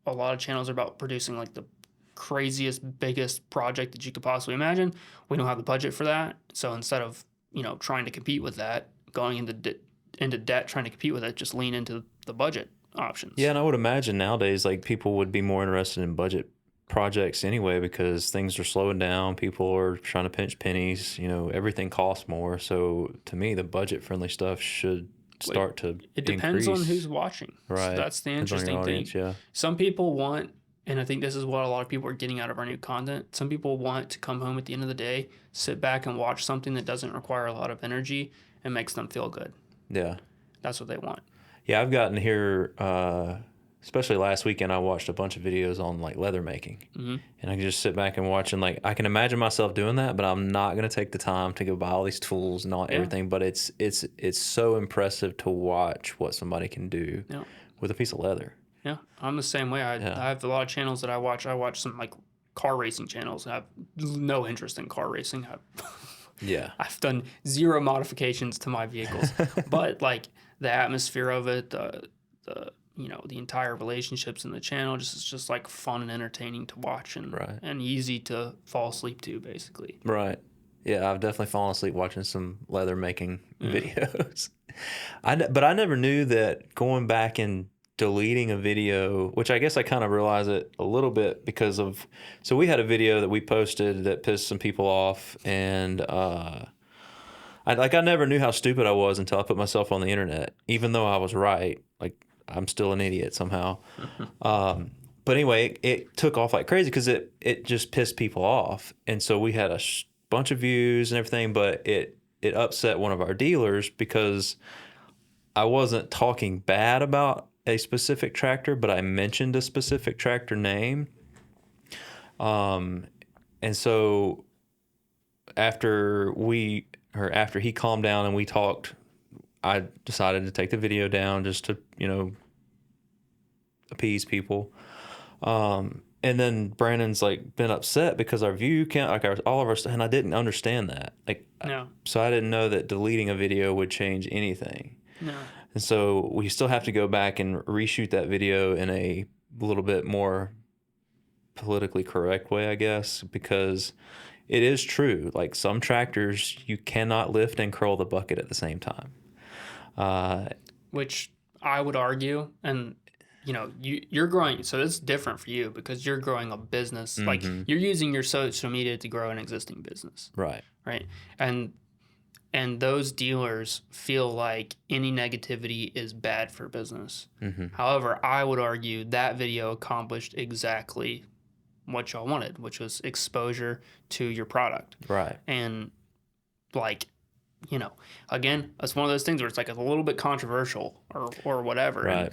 a lot of channels are about producing like the craziest, biggest project that you could possibly imagine. We don't have the budget for that. So instead of, trying to compete with that, going into debt, trying to compete with it, just lean into the budget options. Yeah. And I would imagine nowadays, like people would be more interested in budget projects anyway, because things are slowing down. People are trying to pinch pennies, everything costs more. So to me, the budget friendly stuff should start to it depends increase. On who's watching. Right. So that's the interesting audience, thing. Yeah. Some people want, and I think this is what a lot of people are getting out of our new content, some people want to come home at the end of the day, sit back and watch something that doesn't require a lot of energy and makes them feel good. Yeah. That's what they want. Yeah, I've gotten here, especially last weekend, I watched a bunch of videos on like leather making, and I can just sit back and watch, and like I can imagine myself doing that, but I'm not going to take the time to go buy all these tools and all everything. But it's so impressive to watch what somebody can do with a piece of leather. Yeah, I'm the same way. I have a lot of channels that I watch. I watch some like car racing channels. I have no interest in car racing. I've done 0 modifications to my vehicles, but like the atmosphere of it, the entire relationships in the channel, it's just like fun and entertaining to watch and easy to fall asleep to, basically. Right. Yeah, I've definitely fallen asleep watching some leather making videos. But I never knew that going back and deleting a video, which I guess I kind of realized it a little bit because of, so we had a video that we posted that pissed some people off, and I never knew how stupid I was until I put myself on the internet, even though I was right. Like, I'm still an idiot somehow. But anyway, it took off like crazy because it just pissed people off. And so we had a bunch of views and everything, but it upset one of our dealers because I wasn't talking bad about a specific tractor, but I mentioned a specific tractor name. And so after he calmed down and we talked, I decided to take the video down just to, appease people. And then Brandon's like been upset because our view count, like all of our stuff, and I didn't understand that. So I didn't know that deleting a video would change anything. No. And so we still have to go back and reshoot that video in a little bit more politically correct way, I guess, because it is true. Like some tractors, you cannot lift and curl the bucket at the same time. Which I would argue, and you're growing, so it's different for you because you're growing a business. Like you're using your social media to grow an existing business. Right. And those dealers feel like any negativity is bad for business. However, I would argue that video accomplished exactly what y'all wanted, which was exposure to your product. Right. And like, again, it's one of those things where it's like a little bit controversial or whatever. Right.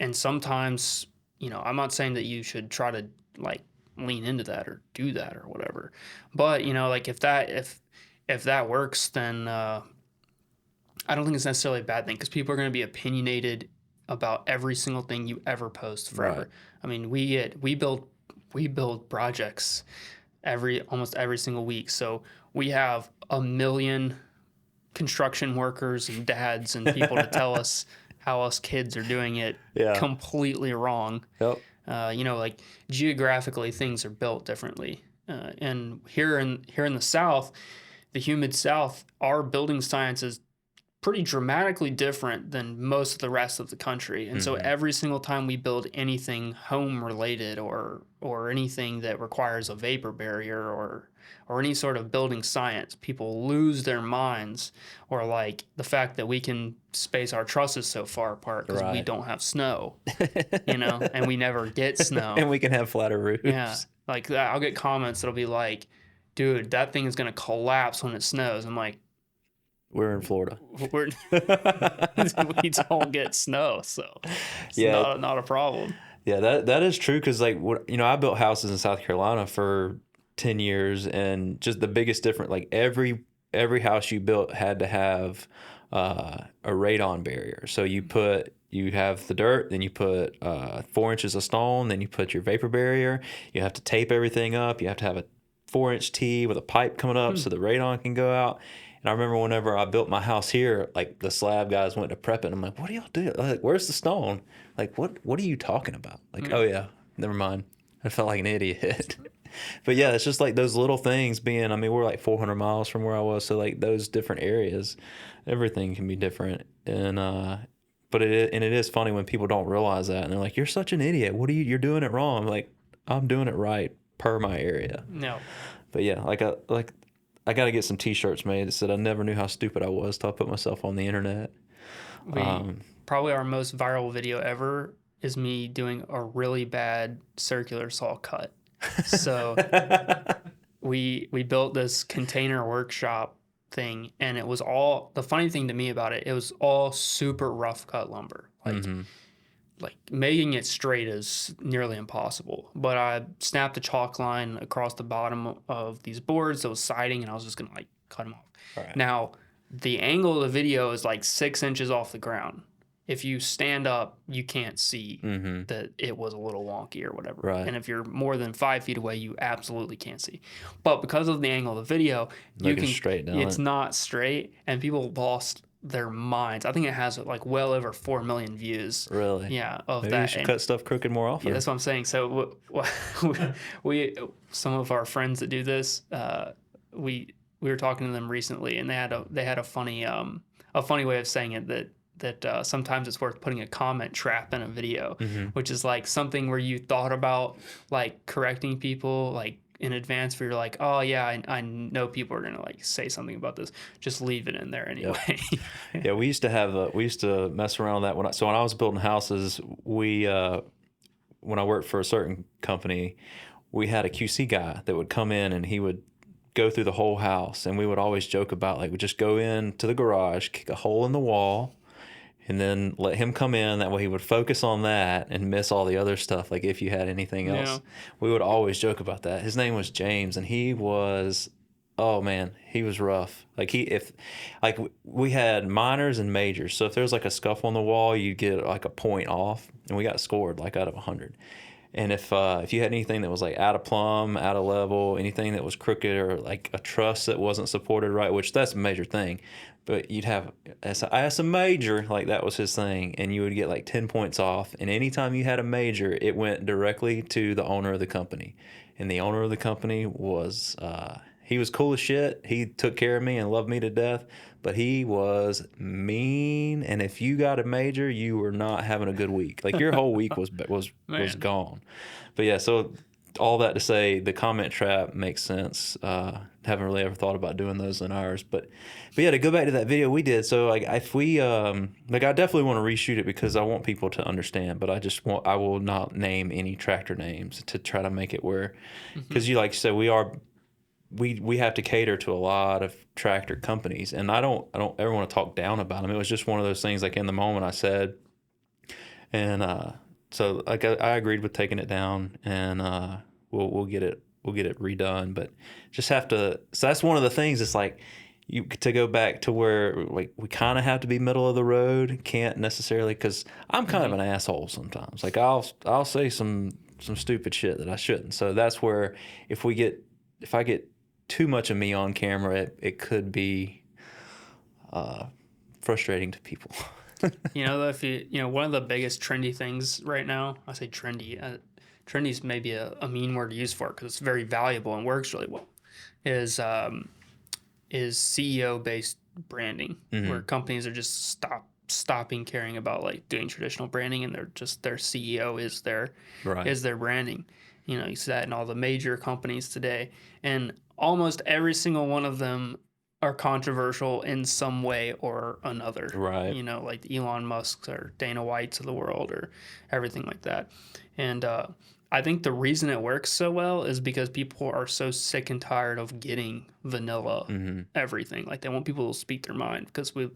And sometimes, I'm not saying that you should try to like lean into that or do that or whatever. But, like if that works, then I don't think it's necessarily a bad thing because people are going to be opinionated about every single thing you ever post forever. Right. I mean, we build projects almost every single week. So we have 1 million construction workers and dads and people to tell us how us kids are doing it completely wrong. Yep. Like geographically things are built differently. And here in the South, the humid South, our building science is pretty dramatically different than most of the rest of the country. And so every single time we build anything home related or anything that requires a vapor barrier or any sort of building science, people lose their minds, or like the fact that we can space our trusses so far apart because we Right. don't have snow, and we never get snow. And we can have flatter roofs. Yeah. Like I'll get comments that'll be like, dude, that thing is going to collapse when it snows. I'm like, We're in Florida. we don't get snow, so it's not a problem. Yeah, that is true, because like I built houses in South Carolina for 10 years, and just the biggest difference, like every house you built had to have a radon barrier. So you have the dirt, then you put 4 inches of stone, then you put your vapor barrier. You have to tape everything up. You have to have a 4-inch T with a pipe coming up so the radon can go out. And I remember whenever I built my house here, like the slab guys went to prep it. I'm like, what do y'all do? Like, where's the stone? Like, what are you talking about? Like, oh yeah, never mind. I felt like an idiot. But yeah, it's just like those little things being, we're like 400 miles from where I was. So like those different areas, everything can be different. And, but it is funny when people don't realize that. And they're like, you're such an idiot. You're doing it wrong. I'm like, I'm doing it right per my area. No. But yeah, I got to get some T-shirts made that said I never knew how stupid I was till I put myself on the internet. Probably our most viral video ever is me doing a really bad circular saw cut. So we built this container workshop thing, and it was all, the funny thing to me about it, it was all super rough cut lumber. Like making it straight is nearly impossible. But I snapped a chalk line across the bottom of these boards that was siding, and I was just gonna like cut them off. Right. Now, the angle of the video is like 6 inches off the ground. If you stand up, you can't see that it was a little wonky or whatever. Right. And if you're more than 5 feet away, you absolutely can't see. But because of the angle of the video, it's not straight, and people lost their minds. I think it has like well over 4 million views. Really? Yeah, of Maybe that. you should cut stuff crooked more often. Yeah, that's what I'm saying. So we some of our friends that do this, we were talking to them recently, and they had a funny way of saying it that sometimes it's worth putting a comment trap in a video, which is like something where you thought about like correcting people like in advance, where you're like, oh yeah, I know people are gonna like say something about this, just leave it in there anyway. Yep. Yeah, we used to mess around with that when I was building houses. When I worked for a certain company, we had a QC guy that would come in, and he would go through the whole house, and we would always joke about like, we just go into the garage, kick a hole in the wall, and then let him come in. That way he would focus on that and miss all the other stuff, like if you had anything else. Yeah. We would always joke about that. His name was James, and he was, oh man, he was rough. Like we had minors and majors. So if there was like a scuff on the wall, you'd get like a point off, and we got scored like out of 100. And if you had anything that was like out of plumb, out of level, anything that was crooked, or like a truss that wasn't supported right, which that's a major thing, but you'd have as a major, like that was his thing, and you would get like 10 points off. And anytime you had a major, it went directly to the owner of the company. And the owner of the company was, he was cool as shit. He took care of me and loved me to death, but he was mean. And if you got a major, you were not having a good week. Like your whole week was gone. But yeah, so all that to say, the comment trap makes sense. Haven't really ever thought about doing those in ours, but yeah, to go back to that video we did. So like if we I definitely want to reshoot it, because I want people to understand, but I will not name any tractor names to try to make it where, because you like you said, we have to cater to a lot of tractor companies, and I don't ever want to talk down about them. It was just one of those things, like in the moment I said, and so like I agreed with taking it down, and we'll get it redone, but just have to. So that's one of the things. It's like to go back to where like we kind of have to be middle of the road. Can't necessarily, because I'm kind of an asshole sometimes. Like I'll say some stupid shit that I shouldn't. So that's where if I get too much of me on camera, it could be frustrating to people. If one of the biggest trendy things right now, I say trendy, trendy is maybe a mean word to use for it because it's very valuable and works really well, is CEO based branding, Mm-hmm. where companies are just stopping caring about like doing traditional branding, and they're just their CEO is their branding. You know, you see that in all the major companies today, and almost every single one of them are controversial in some way or another. Right. You know, like the Elon Musk's or Dana White's of the world or everything like that. And I think the reason it works so well is because people are so sick and tired of getting vanilla everything. Like they want people to speak their mind, because we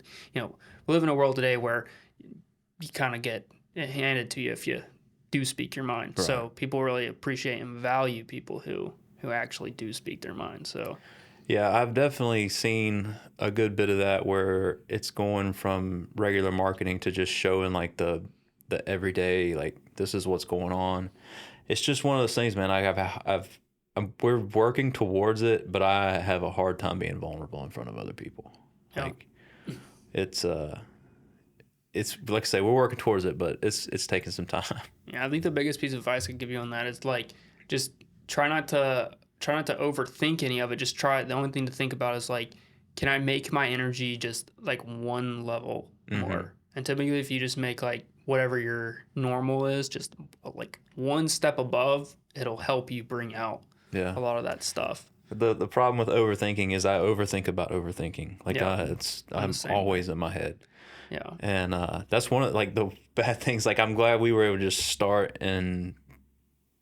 live in a world today where you kind of get handed to you if you do speak your mind. Right. So people really appreciate and value people who actually do speak their mind. So Yeah, I've definitely seen a good bit of that where it's going from regular marketing to just showing like the everyday, like this is what's going on. It's just one of those things, man. We're working towards it, but I have a hard time being vulnerable in front of other people. Yeah. Like it's like I say, we're working towards it, but it's taking some time. Yeah, I think the biggest piece of advice I could give you on that is like just try not to overthink any of it. Just try. The only thing to think about is like, can I make my energy just like one level more? And typically, if you just make like whatever your normal is, just like one step above, it'll help you bring out a lot of that stuff. The problem with overthinking is I overthink about overthinking. Like Yeah. I'm always in my head. Yeah. And that's one of like the bad things. Like I'm glad we were able to just start and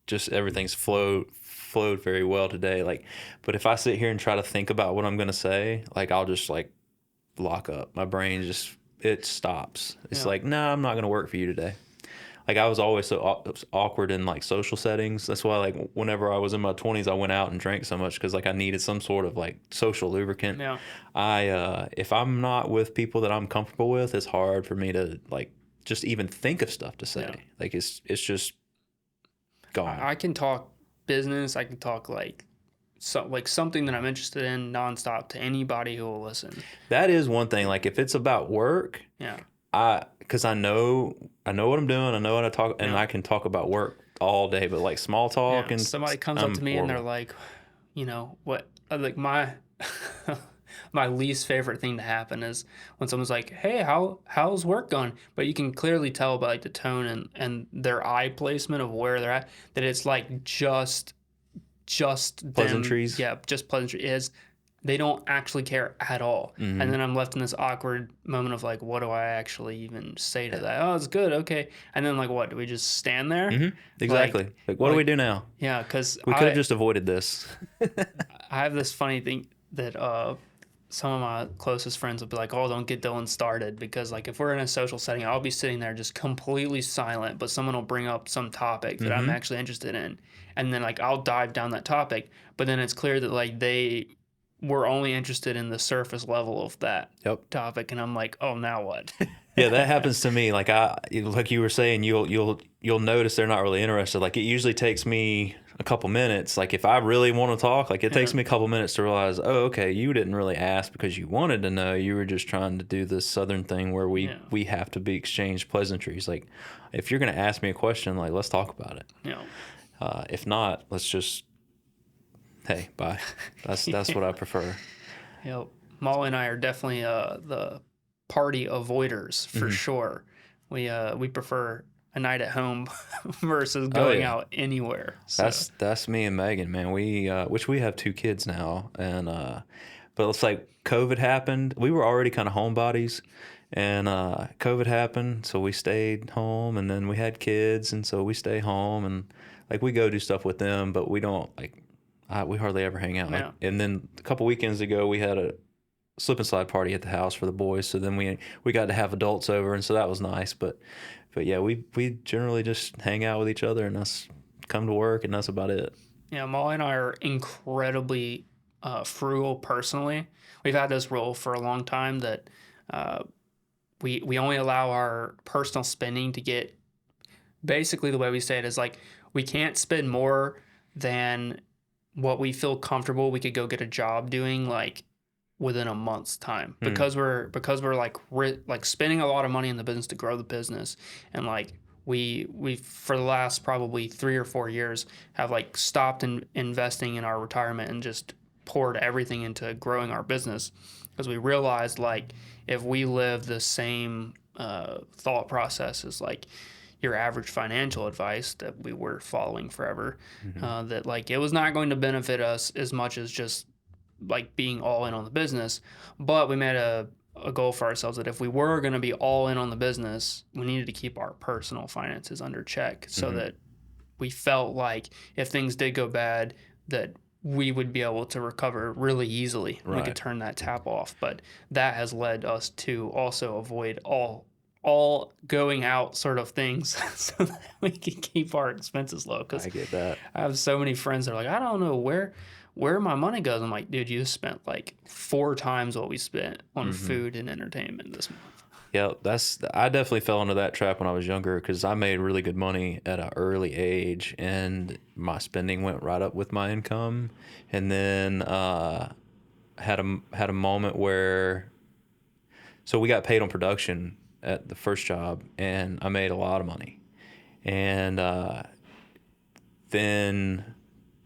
just everything's flowed very well today. Like, but if I sit here and try to think about what I'm gonna say, like I'll just like lock up. My brain just it stops. It's like, no, I'm not gonna work for you today. Like I was always so awkward in like social settings. That's why like whenever I was in my 20s, I went out and drank so much because like I needed some sort of like social lubricant. Yeah. If I'm not with people that I'm comfortable with, it's hard for me to like just even think of stuff to say. Yeah. Like it's just gone. I can talk business. I can talk like something that I'm interested in nonstop to anybody who will listen. That is one thing. Like if it's about work, Yeah. because I know what I'm doing. I know what I talk, and I can talk about work all day. But like small talk, and somebody comes up to me and they're like, you know what? Like my my least favorite thing to happen is when someone's like, "Hey, how's work going?" But you can clearly tell by like the tone and their eye placement of where they're at that it's like just pleasantries. Them, yeah, just pleasantries. Is they don't actually care at all. And then I'm left in this awkward moment of like, what do I actually even say to that? Oh, it's good, okay. And then like, what do we just stand there? Exactly. Like what do we do now? Yeah, because we could have just avoided this. I have this funny thing that some of my closest friends will be like, oh, don't get Dylan started, because like if we're in a social setting, I'll be sitting there just completely silent, but someone will bring up some topic that I'm actually interested in, and then like I'll dive down that topic, but then it's clear that like they were only interested in the surface level of that topic, and I'm like, oh, now what? Yeah, that happens to me. Like like you were saying, you'll notice they're not really interested. Like it usually takes me a couple minutes. Like if I really want to talk, like it takes me a couple minutes to realize, oh, okay, you didn't really ask because you wanted to know. You were just trying to do this Southern thing where we have to be exchange pleasantries. Like if you're gonna ask me a question, like let's talk about it. Yeah. If not, let's just hey, bye. That's what I prefer. Yep. Molly and I are definitely the party avoiders for sure. We prefer a night at home versus going out anywhere. So. That's me and Megan, man. We which we have 2 kids now, and but it's like COVID happened. We were already kind of homebodies, and COVID happened, so we stayed home, and then we had kids, and so we stay home, and like we go do stuff with them, but we don't like. We hardly ever hang out. Yeah. Like, and then a couple weekends ago, we had a slip and slide party at the house for the boys. So then we got to have adults over, and so that was nice. But yeah, we generally just hang out with each other, and us come to work, and that's about it. Yeah, Molly and I are incredibly frugal personally. We've had this rule for a long time that we only allow our personal spending to get. Basically, the way we say it is like we can't spend more than what we feel comfortable we could go get a job doing like within a month's time, because we're like spending a lot of money in the business to grow the business, and like we for the last probably 3 or 4 years have like stopped investing in our retirement and just poured everything into growing our business because we realized like if we live the same thought process as like your average financial advice that we were following forever, that like it was not going to benefit us as much as just like being all in on the business. But we made a goal for ourselves that if we were going to be all in on the business, we needed to keep our personal finances under check so that we felt like if things did go bad, that we would be able to recover really easily. Right. We could turn that tap off. But that has led us to also avoid all going out sort of things so that we can keep our expenses low. Because I get that. I have so many friends that are like, I don't know where my money goes. I'm like, dude, you spent like 4 times what we spent on food and entertainment this month. Yeah, I definitely fell into that trap when I was younger because I made really good money at an early age, and my spending went right up with my income. And then had a moment where, so we got paid on production at the first job, and I made a lot of money. And then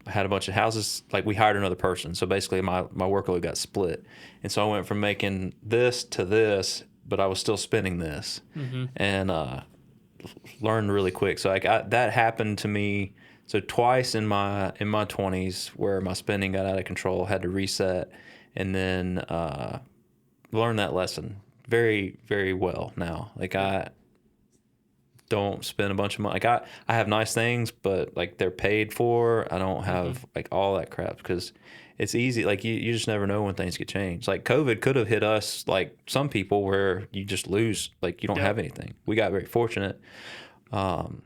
I had a bunch of houses. Like, we hired another person, so basically my workload got split, and so I went from making this to this, but I was still spending this, and learned really quick. So that happened to me. So twice in my 20s where my spending got out of control, had to reset, and then learned that lesson very, very well now. Like, I don't spend a bunch of money. Like, I have nice things, but like they're paid for. I don't have like all that crap because it's easy. Like, you just never know when things get changed. Like, COVID could have hit us, like some people, where you just lose, like you don't have anything. We got very fortunate.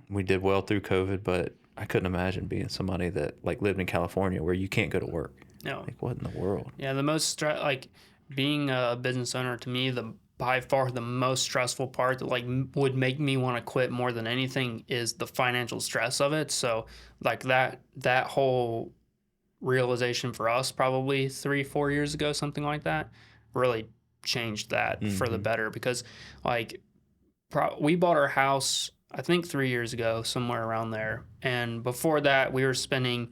We did well through COVID, but I couldn't imagine being somebody that like lived in California where you can't go to work. No. Like, what in the world? Yeah, the most like being a business owner, to me, by far the most stressful part that like would make me want to quit more than anything is the financial stress of it. So like that whole realization for us probably 3-4 years ago, something like that, really changed that for the better, because like we bought our house I think 3 years ago, somewhere around there, and before that we were spending,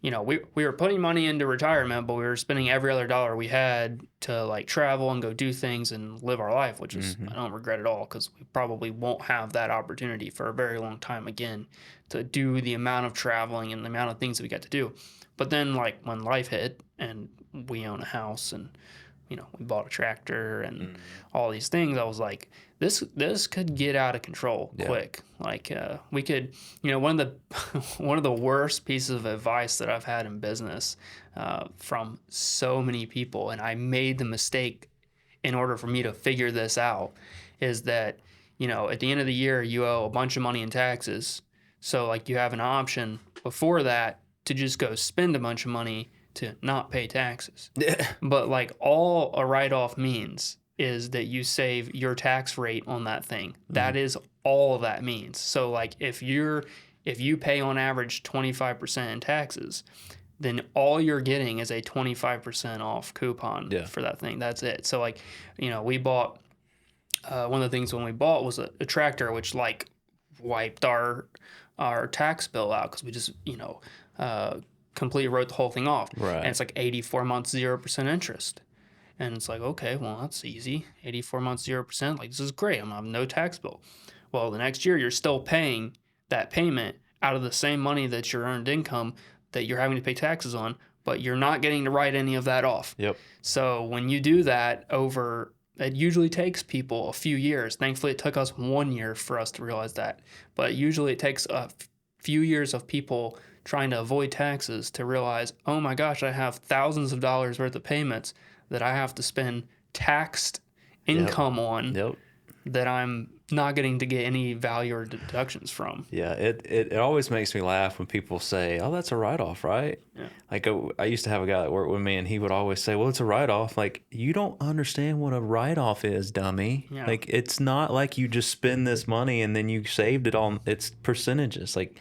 we were putting money into retirement, but we were spending every other dollar we had to like travel and go do things and live our life, which is I don't regret at all, because we probably won't have that opportunity for a very long time again to do the amount of traveling and the amount of things that we got to do. But then like when life hit and we own a house and we bought a tractor and all these things, I was like, this could get out of control quick. Like we could, one of the worst pieces of advice that I've had in business from so many people, and I made the mistake in order for me to figure this out, is that at the end of the year you owe a bunch of money in taxes. So like you have an option before that to just go spend a bunch of money to not pay taxes. But like all a write-off means is that you save your tax rate on that thing. That is all that means. So like if you pay on average 25% in taxes, then all you're getting is a 25% off coupon for that thing. That's it. So like, we bought one of the things when we bought was a tractor, which like wiped our tax bill out because we just completely wrote the whole thing off. Right. And it's like 84 months, 0% interest. And it's like, okay, well, that's easy. 84 months, 0%. Like, this is great. I'm going to have no tax bill. Well, the next year, you're still paying that payment out of the same money that your earned income that you're having to pay taxes on, but you're not getting to write any of that off. Yep. So when you do that it usually takes people a few years. Thankfully, it took us 1 year for us to realize that. But usually it takes a few years of people trying to avoid taxes to realize, oh my gosh, I have thousands of dollars worth of payments that I have to spend taxed income on that I'm not getting to get any value or deductions from. Yeah, it always makes me laugh when people say, oh, that's a write-off, right? Yeah. Like, I used to have a guy that worked with me, and he would always say, well, it's a write-off. Like, you don't understand what a write-off is, dummy. Yeah. Like, it's not like you just spend this money and then you saved it on, it's percentages. Like,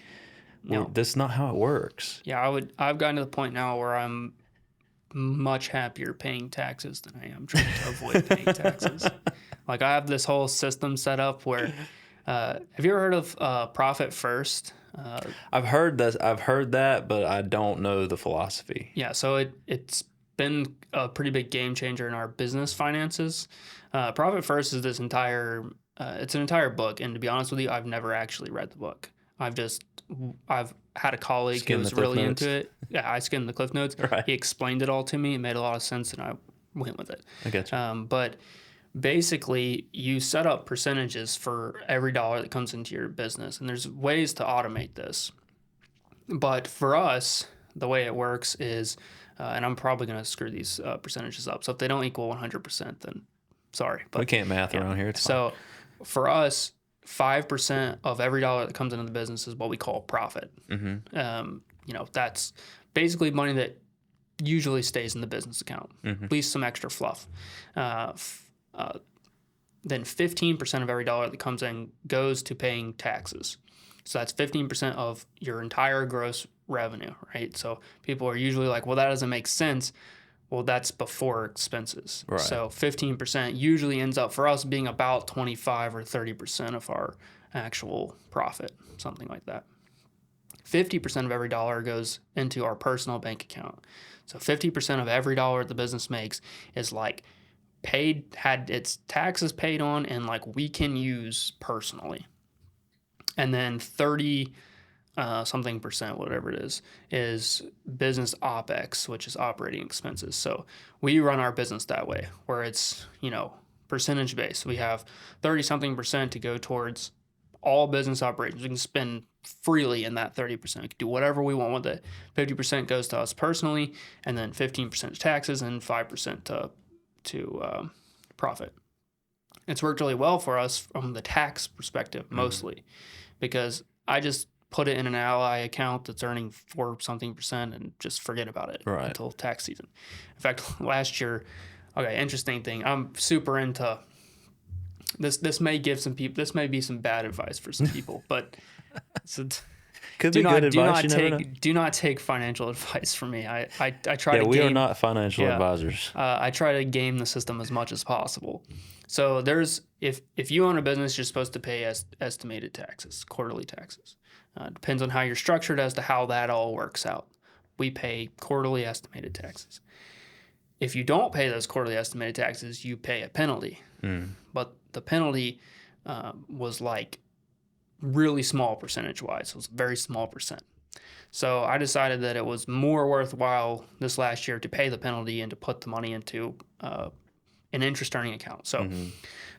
that's not how it works. Yeah, I've gotten to the point now where I'm much happier paying taxes than I am trying to avoid paying taxes. Like, I have this whole system set up where, have you ever heard of profit first? I've heard that, but I don't know the philosophy. Yeah, so it's been a pretty big game changer in our business finances. Profit First is it's an entire book, and to be honest with you, I've never actually read the book. I've had a colleague who was really into it. Yeah, I skimmed the Cliff Notes. Right. He explained it all to me. It made a lot of sense, and I went with it. I get you. But basically, you set up percentages for every dollar that comes into your business, and there's ways to automate this. But for us, the way it works is, and I'm probably going to screw these percentages up. So if they don't equal 100%, then sorry. But we can't math around here. It's so for us, 5% of every dollar that comes into the business is what we call profit. That's basically money that usually stays in the business account, at least some extra fluff. Then 15% of every dollar that comes in goes to paying taxes. So that's 15% of your entire gross revenue, right? So people are usually like, well, that doesn't make sense. Well, that's before expenses. Right. So 15% usually ends up for us being about 25 or 30% of our actual profit, something like that. 50% of every dollar goes into our personal bank account. So 50% of every dollar the business makes is like had its taxes paid on and like we can use personally. And then 30 something percent, whatever it is business OPEX, which is operating expenses. So we run our business that way, where it's, percentage based. We have 30 something percent to go towards all business operations. We can spend freely in that 30%. We can do whatever we want with it. 50% goes to us personally, and then 15% to taxes and 5% to profit. It's worked really well for us from the tax perspective, mostly, because I just put it in an ally account that's earning 4 something percent and just forget about it until tax season. In fact, last year, interesting thing. I'm super into this. This may be some bad advice for some people, but could be good advice. Do not take financial advice from me. I try to. Yeah, we are not financial advisors. I try to game the system as much as possible. So if you own a business, you're supposed to pay estimated taxes, quarterly taxes. Depends on how you're structured as to how that all works out. We pay quarterly estimated taxes. If you don't pay those quarterly estimated taxes, you pay a penalty. But the penalty was like really small percentage-wise. It was a very small percent. So I decided that it was more worthwhile this last year to pay the penalty and to put the money into an interest-earning account. So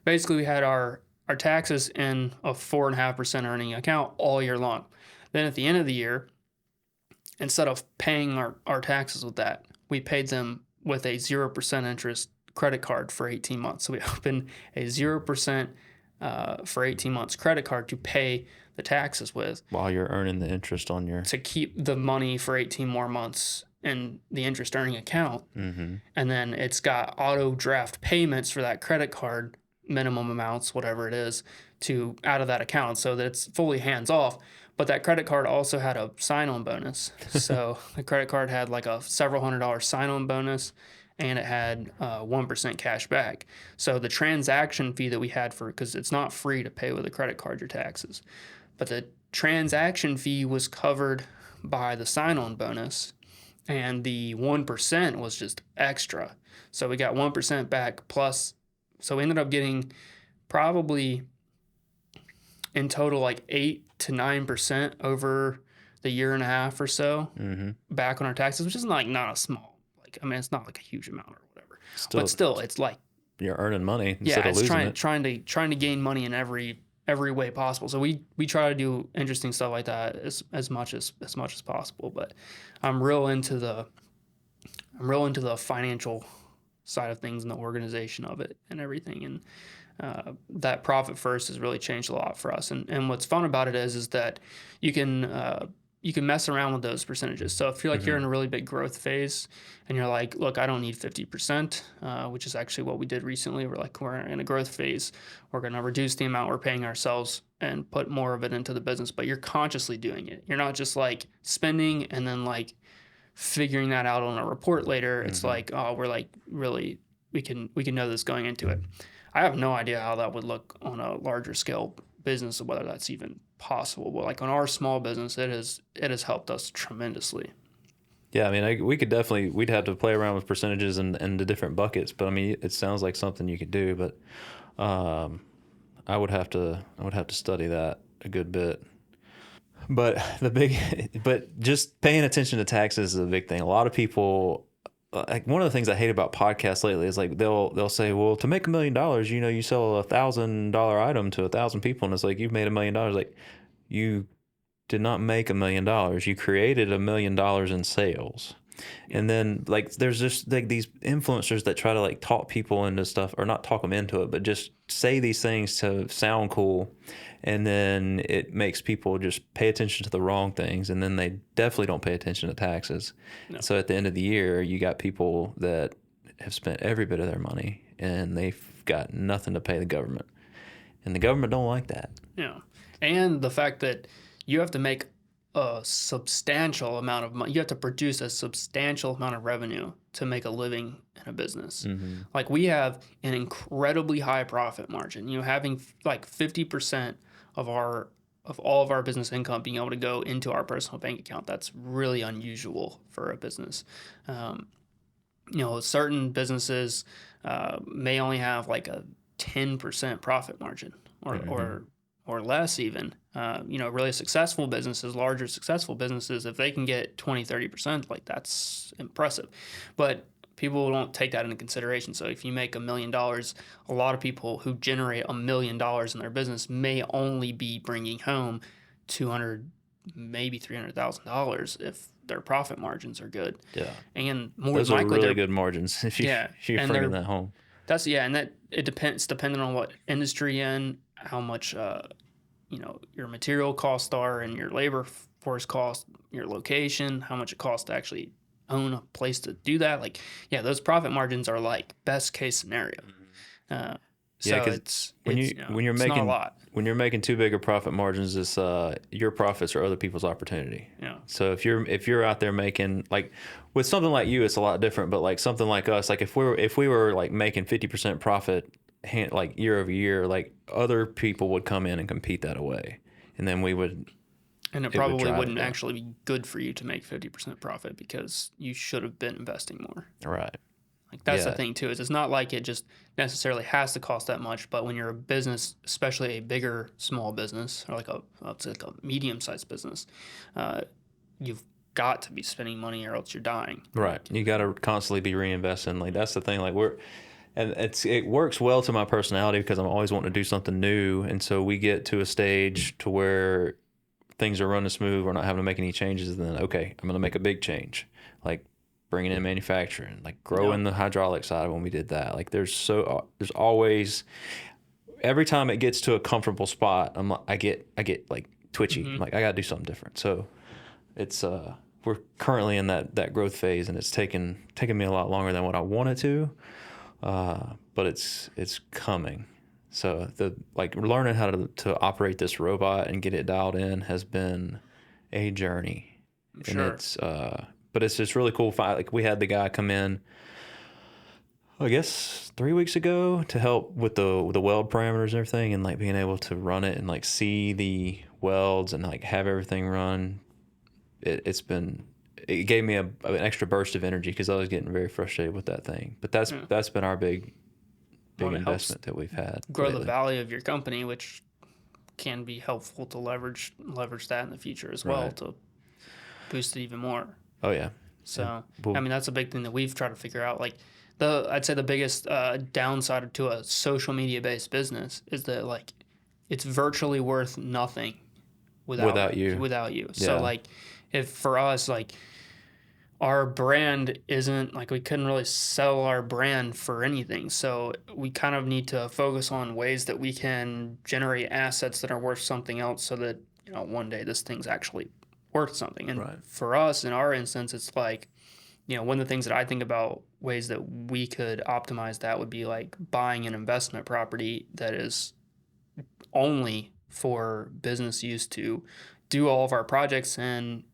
basically we had our taxes in a 4.5% earning account all year long. Then at the end of the year, instead of paying our taxes with that, we paid them with a 0% interest credit card for 18 months. So we opened a 0% for 18 months credit card to pay the taxes with. While you're earning the interest on your... To keep the money for 18 more months in the interest earning account. And then it's got auto draft payments for that credit card, minimum amounts, whatever it is, out of that account so that it's fully hands off. But that credit card also had a sign-on bonus. So the credit card had like a several $100 sign-on bonus, and it had 1% cash back. So the transaction fee that we had because it's not free to pay with a credit card your taxes, but the transaction fee was covered by the sign-on bonus, and the 1% was just extra. So we got 1% back plus, so we ended up getting probably in total like 8 to 9% over the year and a half or so back on our taxes, which is like not a small, it's not like a huge amount or whatever. But still, it's like you're earning money instead of losing it. Trying to gain money in every way possible. So we try to do interesting stuff like that as much as possible. But I'm real into the financial side of things and the organization of it and everything. And that Profit First has really changed a lot for us. And what's fun about it is that you can mess around with those percentages. So if you're you're in a really big growth phase and you're like, look, I don't need 50%, which is actually what we did recently. We're in a growth phase. We're going to reduce the amount we're paying ourselves and put more of it into the business, but you're consciously doing it. You're not just like spending and then like figuring that out on a report later. It's like, oh, we're like really, we can know this going into it. I have no idea how that would look on a larger scale business or whether that's even possible. But like on our small business, it has helped us tremendously. Yeah, I mean, we could definitely, we'd have to play around with percentages and the different buckets, but I mean, it sounds like something you could do, but I would have to study that a good bit. But but just paying attention to taxes is a big thing. A lot of people, like one of the things I hate about podcasts lately is like they'll say, well, to make $1 million, you sell $1,000 item to 1,000 people, and it's like you've made $1 million. Like you did not make $1 million. You created $1 million in sales. And then like there's just like these influencers that try to like talk people into stuff, or not talk them into it, but just say these things to sound cool, and then it makes people just pay attention to the wrong things, and then they definitely don't pay attention to taxes. No. So at the end of the year, you got people that have spent every bit of their money and they've got nothing to pay the government, and the government don't like that. Yeah. And the fact that you have to make a substantial amount of money, you have to produce a substantial amount of revenue to make a living in a business. Mm-hmm. Like we have an incredibly high profit margin. Having like 50% of all of our business income being able to go into our personal bank account, that's really unusual for a business. Certain businesses may only have like a 10% profit margin, or Mm-hmm. or less even. Really successful businesses, larger successful businesses, if they can get 20-30%, like that's impressive. But people don't take that into consideration. So if you make $1 million, a lot of people who generate $1 million in their business may only be bringing home 200, maybe $300,000 if their profit margins are good. Yeah, And more those than are likely, really good margins if you're and bringing that home. and that it depends, depending on what industry you're in, how much your material costs are, and your labor force cost, your location, how much it costs to actually own a place to do that. Like, yeah, those profit margins are like best case scenario. Yeah, So because when you're it's not a making lot. when you're making too big of profit margins, it's your profits are other people's opportunity. Yeah. So if you're out there making, like with something like you, it's a lot different. But like something like us, like if we were like making 50% profit like year over year, like other people would come in and compete that away, and then we would. And it would probably drive it wouldn't down. actually be good for you to make 50% profit, because you should have been investing more. Right. Like that's the Yeah. thing too, is it's not like it just necessarily has to cost that much, but when you're a business, especially a bigger small business, or it's like a medium-sized business, you've got to be spending money or else you're dying. Right. You got to constantly be reinvesting. Like that's the thing. Like and it works well to my personality because I'm always wanting to do something new, and so we get to a stage to where things are running smooth. We're not having to make any changes. And then okay, I'm going to make a big change, like bringing in manufacturing, like growing the hydraulic side. When we did that, like there's always, every time it gets to a comfortable spot, I get like twitchy. I'm like I got to do something different. So it's we're currently in that growth phase, and it's taken me a lot longer than what I wanted to, but it's coming. So learning how to operate this robot and get it dialed in has been a journey. Sure. And it's but it's just really cool. Like we had the guy come in, I guess 3 weeks ago, to help with the weld parameters and everything, and like being able to run it and like see the welds and like have everything run. It gave me an extra burst of energy because I was getting very frustrated with that thing. But that's been our big investment that we've had. Grow lately. the value of your company, which can be helpful to leverage that in the future as well, Right. to boost it even more. Oh yeah. So Well, I mean, that's a big thing that we've tried to figure out. Like I'd say the biggest downside to a social media based business is that like it's virtually worth nothing without you. So Yeah. like, if for us, like our brand isn't, like we couldn't really sell our brand for anything. So we kind of need to focus on ways that we can generate assets that are worth something else, so that one day this thing's actually worth something. And Right. for us, in our instance, it's like, one of the things that I think about ways that we could optimize that would be like buying an investment property that is only for business use, to do all of our projects in,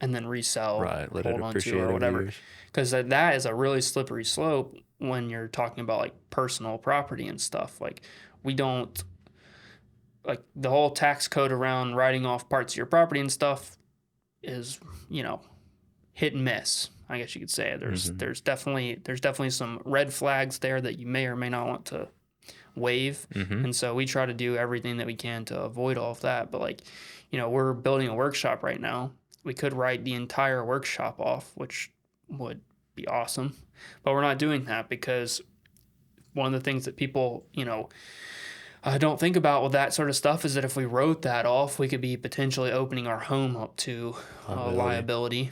and then resell, Right. Let it hold on to, appreciate or over whatever. years. Because that is a really slippery slope when you're talking about like personal property and stuff. Like we don't, like the whole tax code around writing off parts of your property and stuff is, hit and miss, I guess you could say. There's definitely some red flags there that you may or may not want to wave. And so we try to do everything that we can to avoid all of that. But like, we're building a workshop right now. We could write the entire workshop off, which would be awesome, but we're not doing that because one of the things that people, don't think about with that sort of stuff is that if we wrote that off, we could be potentially opening our home up to liability,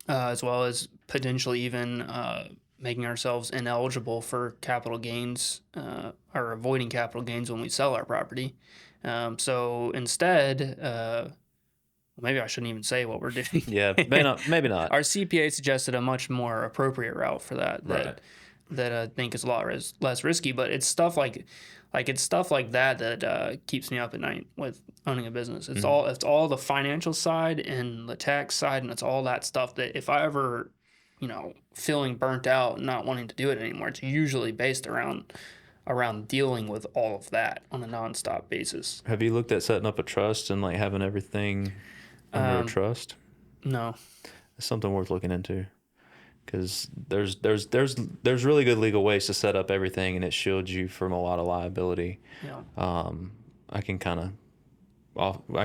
as well as potentially even making ourselves ineligible for capital gains or avoiding capital gains when we sell our property. So instead, maybe I shouldn't even say what we're doing. Yeah, maybe not. Our CPA suggested a much more appropriate route for that. Right. That I think is a lot less risky, but it's stuff like that keeps me up at night with owning a business. It's all the financial side and the tax side, and it's all that stuff that if I ever, feeling burnt out and not wanting to do it anymore, it's usually based around dealing with all of that on a nonstop basis. Have you looked at setting up a trust and like having everything under a trust? No. It's something worth looking into. Because there's really good legal ways to set up everything, and it shields you from a lot of liability. Yeah. I can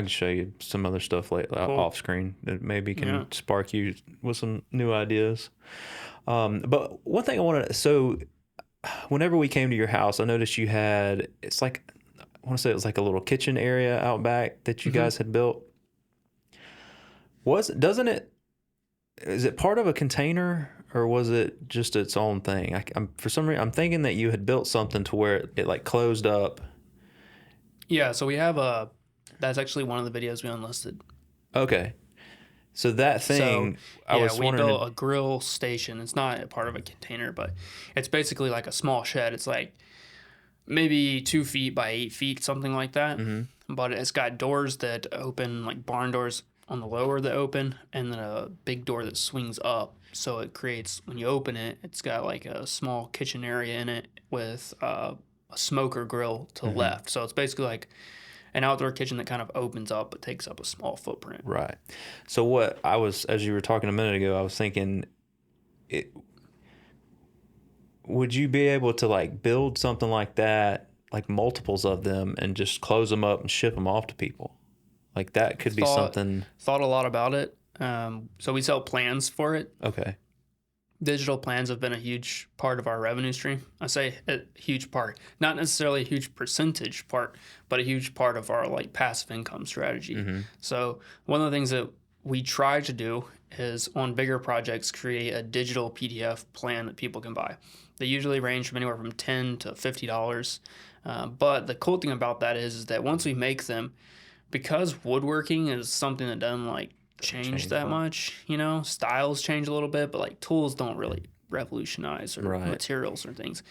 show you some other stuff off screen that maybe can spark you with some new ideas. But one thing so whenever we came to your house, I noticed you had, it was like a little kitchen area out back that you guys had built. Is it part of a container, or was it just its own thing? For some reason, I'm thinking that you had built something to where it like closed up. Yeah, so we have that's actually one of the videos we unlisted. Okay. So that thing, we built a grill station. It's not a part of a container, but it's basically like a small shed. It's like maybe 2 feet by 8 feet, something like that. But it's got doors that open, like barn doors on the lower that open, and then a big door that swings up. So it creates, when you open it, it's got like a small kitchen area in it with a smoker grill to the left. So it's basically like an outdoor kitchen that kind of opens up but takes up a small footprint. Right. So as you were talking a minute ago, I was thinking, would you be able to like build something like that, like multiples of them, and just close them up and ship them off to people? Like that could be something. Thought a lot about it. So we sell plans for it. Okay. Digital plans have been a huge part of our revenue stream. I say a huge part, not necessarily a huge percentage part, but a huge part of our like passive income strategy. So one of the things that we try to do is on bigger projects, create a digital PDF plan that people can buy. They usually range from anywhere from $10 to $50. But the cool thing about that is that once we make them, because woodworking is something that doesn't like change that much, styles change a little bit, but like tools don't really revolutionize or materials or things.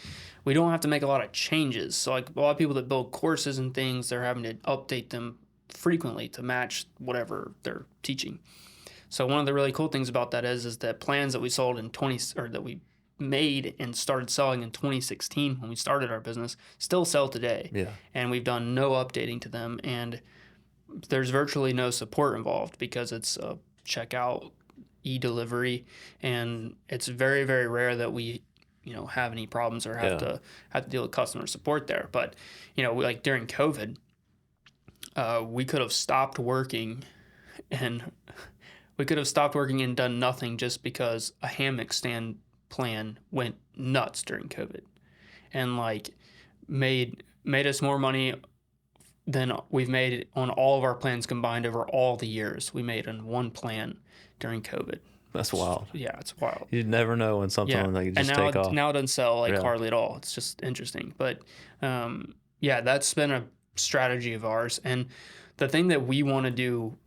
We don't have to make a lot of changes. So like a lot of people that build courses and things, they're having to update them frequently to match whatever they're teaching. So one of the really cool things about that is that plans that we sold that we made and started selling in 2016 when we started our business still sell today. Yeah. And we've done no updating to them, and there's virtually no support involved because it's a checkout e-delivery, and it's very, very rare that we have any problems or have to deal with customer support there. But like during COVID, we could have stopped working and done nothing just because a hammock stand plan went nuts during COVID and like made us more money than we've made on all of our plans combined over all the years we made on one plan during COVID. That's wild. Yeah, it's wild. You'd never know when something like just take off. Now it doesn't sell hardly at all. It's just interesting. But that's been a strategy of ours. And the thing that we want to do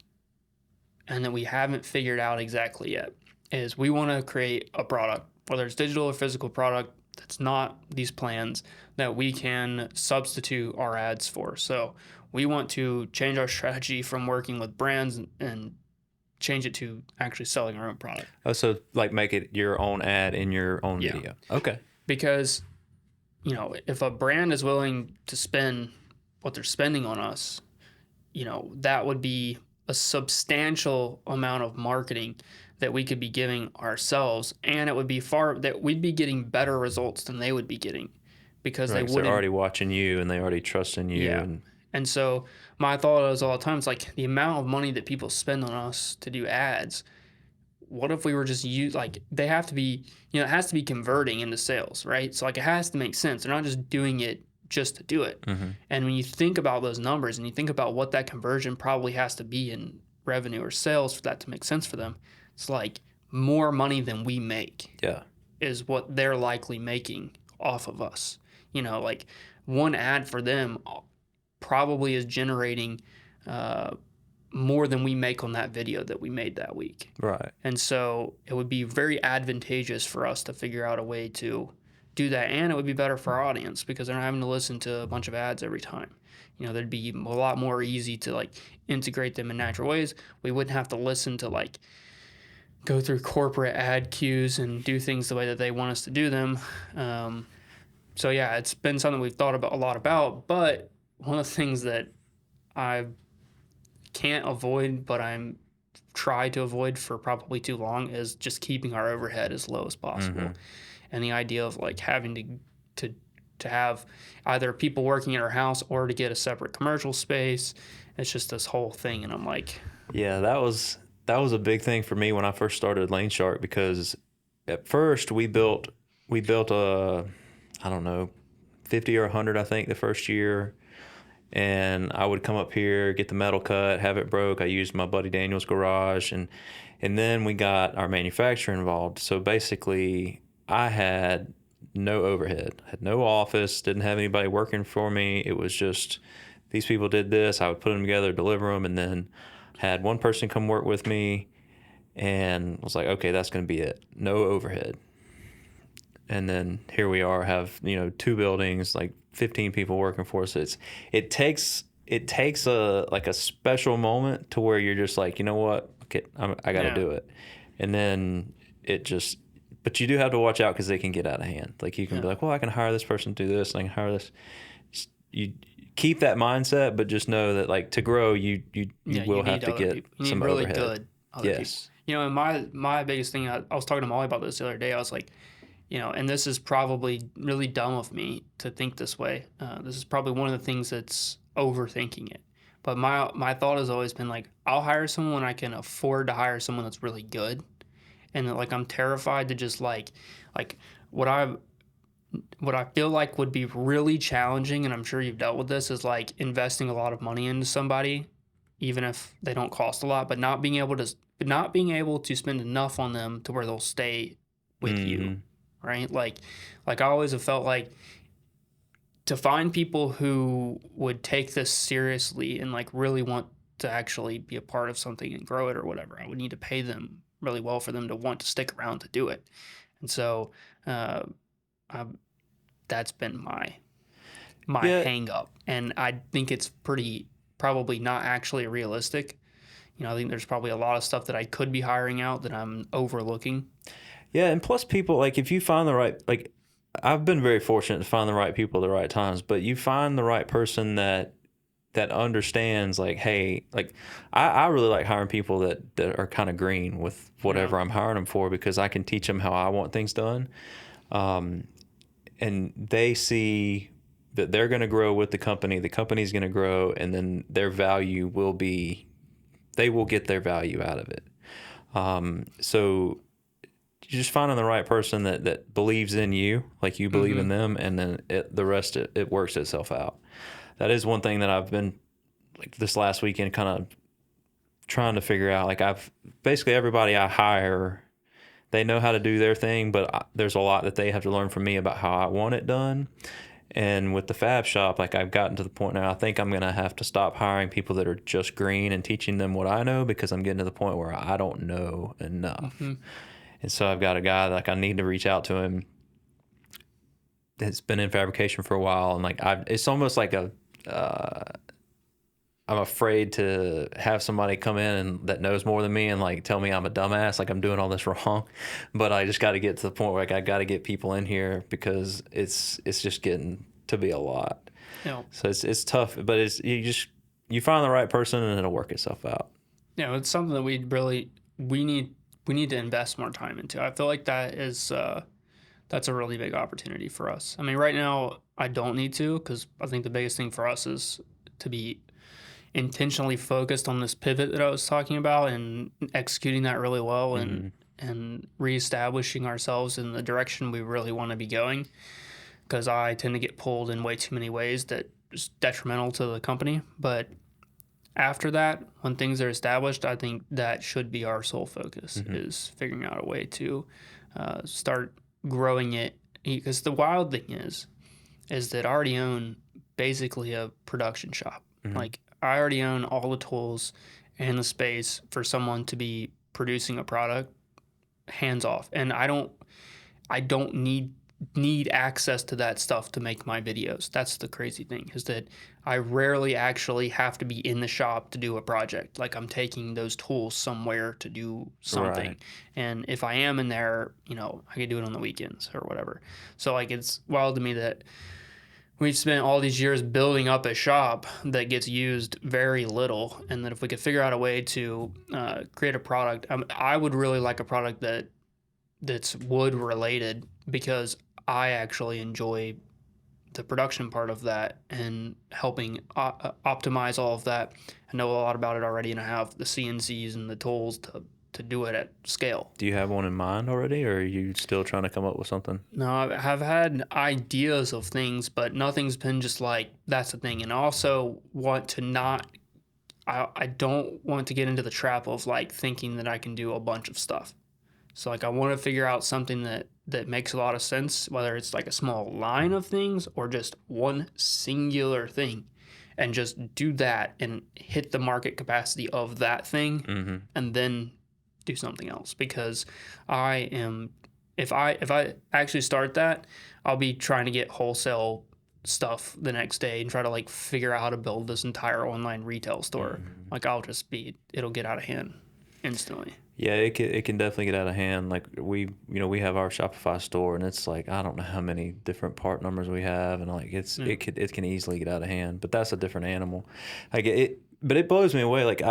and that we haven't figured out exactly yet is we want to create a product, whether it's digital or physical product, that's not these plans, that we can substitute our ads for. So we want to change our strategy from working with brands and change it to actually selling our own product. Oh, so like make it your own ad in your own video. Okay. Because, if a brand is willing to spend what they're spending on us, that would be a substantial amount of marketing that we could be giving ourselves, and it would be that we'd be getting better results than they would be getting, because Right, they 'cause they're wouldn't. already watching you and they already trust in you. Yeah. And And so my thought is all the time, it's like the amount of money that people spend on us to do ads. What if we were just they have to be, it has to be converting into sales, right? So like it has to make sense. They're not just doing it just to do it. mm-hmm. And when you think about those numbers and you think about what that conversion probably has to be in revenue or sales for that to make sense for them, it's like more money than we make Yeah. is what they're likely making off of us. Like one ad for them probably is generating more than we make on that video that we made that week. Right. And so it would be very advantageous for us to figure out a way to do that. And it would be better for our audience because they're not having to listen to a bunch of ads every time. There'd be a lot more easy to like integrate them in natural ways. We wouldn't have to listen to like go through corporate ad cues and do things the way that they want us to do them. So yeah, it's been something we've thought about a lot about, but one of the things that I can't avoid, but I'm tried to avoid for probably too long, is just keeping our overhead as low as possible. Mm-hmm. And the idea of like having to have either people working at our house or to get a separate commercial space, it's just this whole thing. And I'm like, Yeah, that was a big thing for me when I first started Laneshark, because at first we built a, I don't know, 50 or 100, I think, the first year. And I would come up here, get the metal cut, have it broke. I used my buddy Daniel's garage, and then we got our manufacturer involved. So basically, I had no overhead, had no office, didn't have anybody working for me. It was just these people did this. I would put them together, deliver them, and then had one person come work with me, and was like, okay, that's going to be it. No overhead. And then here we are, have 2 buildings, like 15 people working for us. It takes a special moment to where you're just like, you know what, okay, I got to do it. And then but you do have to watch out because they can get out of hand. Like you can be like, well, I can hire this person to do this, and I can hire this. You keep that mindset, but just know that like to grow, you will have to get some really overhead. Good other people. And my biggest thing, I was talking to Molly about this the other day. I was like, and this is probably really dumb of me to think this way. This is probably one of the things that's overthinking it. But my thought has always been like, I'll hire someone when I can afford to hire someone that's really good. And that, like, I'm terrified to just like what I feel like would be really challenging, and I'm sure you've dealt with this, is like investing a lot of money into somebody, even if they don't cost a lot, but not being able to spend enough on them to where they'll stay with you. Right? Like I always have felt like to find people who would take this seriously and like really want to actually be a part of something and grow it or whatever, I would need to pay them really well for them to want to stick around to do it. And so that's been my hang up. And I think it's probably not actually realistic. I think there's probably a lot of stuff that I could be hiring out that I'm overlooking. Yeah, and plus people, like if you find the right, like I've been very fortunate to find the right people at the right times, but you find the right person that understands like, hey, like I really like hiring people that are kind of green with whatever I'm hiring them for, because I can teach them how I want things done. And they see that they're going to grow with the company's going to grow, and then their value will be, they will get their value out of it. So just finding the right person that believes in you, like you believe in them, and then the rest, it works itself out. That is one thing that I've been, like this last weekend, kind of trying to figure out. Like basically everybody I hire, they know how to do their thing, but there's a lot that they have to learn from me about how I want it done. And with the fab shop, like I've gotten to the point now, I think I'm going to have to stop hiring people that are just green and teaching them what I know, because I'm getting to the point where I don't know enough. And so I've got a guy that, like, I need to reach out to him that's been in fabrication for a while. And like, it's almost like I'm afraid to have somebody come in and that knows more than me and like tell me I'm a dumbass, like I'm doing all this wrong. But I just got to get to the point where like I got to get people in here, because it's just getting to be a lot. Yeah. So it's tough, but you find the right person and it'll work itself out. It's something that we need we need to invest more time into. I feel like that is that's a really big opportunity for us. I mean, right now I don't need to, because I think the biggest thing for us is to be intentionally focused on this pivot that I was talking about and executing that really well, and reestablishing ourselves in the direction we really want to be going. Because I tend to get pulled in way too many ways that is detrimental to the company. But after that, when things are established, I think that should be our sole focus, is figuring out a way to start growing it. Because the wild thing is that I already own basically a production shop. Like, I already own all the tools and the space for someone to be producing a product hands off, and I don't need access to that stuff to make my videos. That's the crazy thing, is that I rarely actually have to be in the shop to do a project. Like, I'm taking those tools somewhere to do something. Right. And if I am in there, I can do it on the weekends or whatever. So, like, it's wild to me that we've spent all these years building up a shop that gets used very little, and that if we could figure out a way to create a product, I would really like a product that's wood related, because I actually enjoy the production part of that and helping optimize all of that. I know a lot about it already, and I have the CNCs and the tools to do it at scale. Do you have one in mind already, or are you still trying to come up with something? No, I've had ideas of things, but nothing's been just like, that's the thing. And I also want to not, I don't want to get into the trap of like thinking that I can do a bunch of stuff. So like, I want to figure out something that makes a lot of sense, whether it's like a small line of things or just one singular thing, and just do that and hit the market capacity of that thing, and then do something else. Because if I actually start that, I'll be trying to get wholesale stuff the next day and try to like figure out how to build this entire online retail store. Like, it'll get out of hand instantly. Yeah, it can definitely get out of hand. Like, we have our Shopify store, and it's like, I don't know how many different part numbers we have, and like it can easily get out of hand. But that's a different animal. Like, but it blows me away. Like,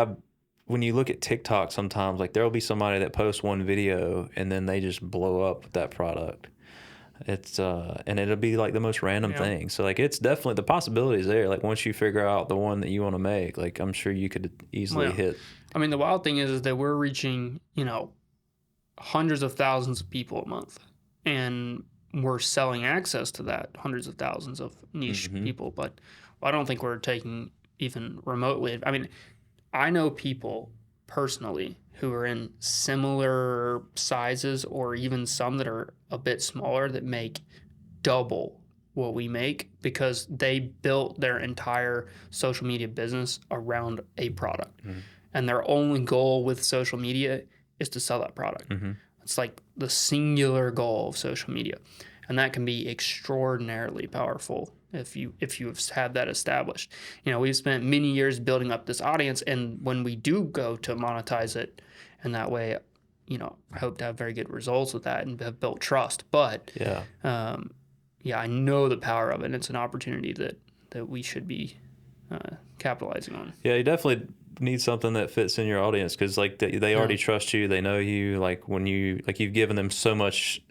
when you look at TikTok, sometimes like there'll be somebody that posts one video and then they just blow up with that product. It's and it'll be like the most random thing. So like, it's definitely, the possibility is there. Like, once you figure out the one that you want to make, like, I'm sure you could easily hit. I mean, the wild thing is that we're reaching, hundreds of thousands of people a month, and we're selling access to that hundreds of thousands of niche people. But I don't think we're taking even remotely. I mean, I know people personally who are in similar sizes, or even some that are a bit smaller, that make double what we make, because they built their entire social media business around a product. And their only goal with social media is to sell that product. It's like the singular goal of social media. And that can be extraordinarily powerful if you have that established. We've spent many years building up this audience, and when we do go to monetize it in that way, I hope to have very good results with that and have built trust. But I know the power of it, and it's an opportunity that we should be capitalizing on. Yeah, you definitely need something that fits in your audience, because like they already trust you, they know you. Like, when you've given them so much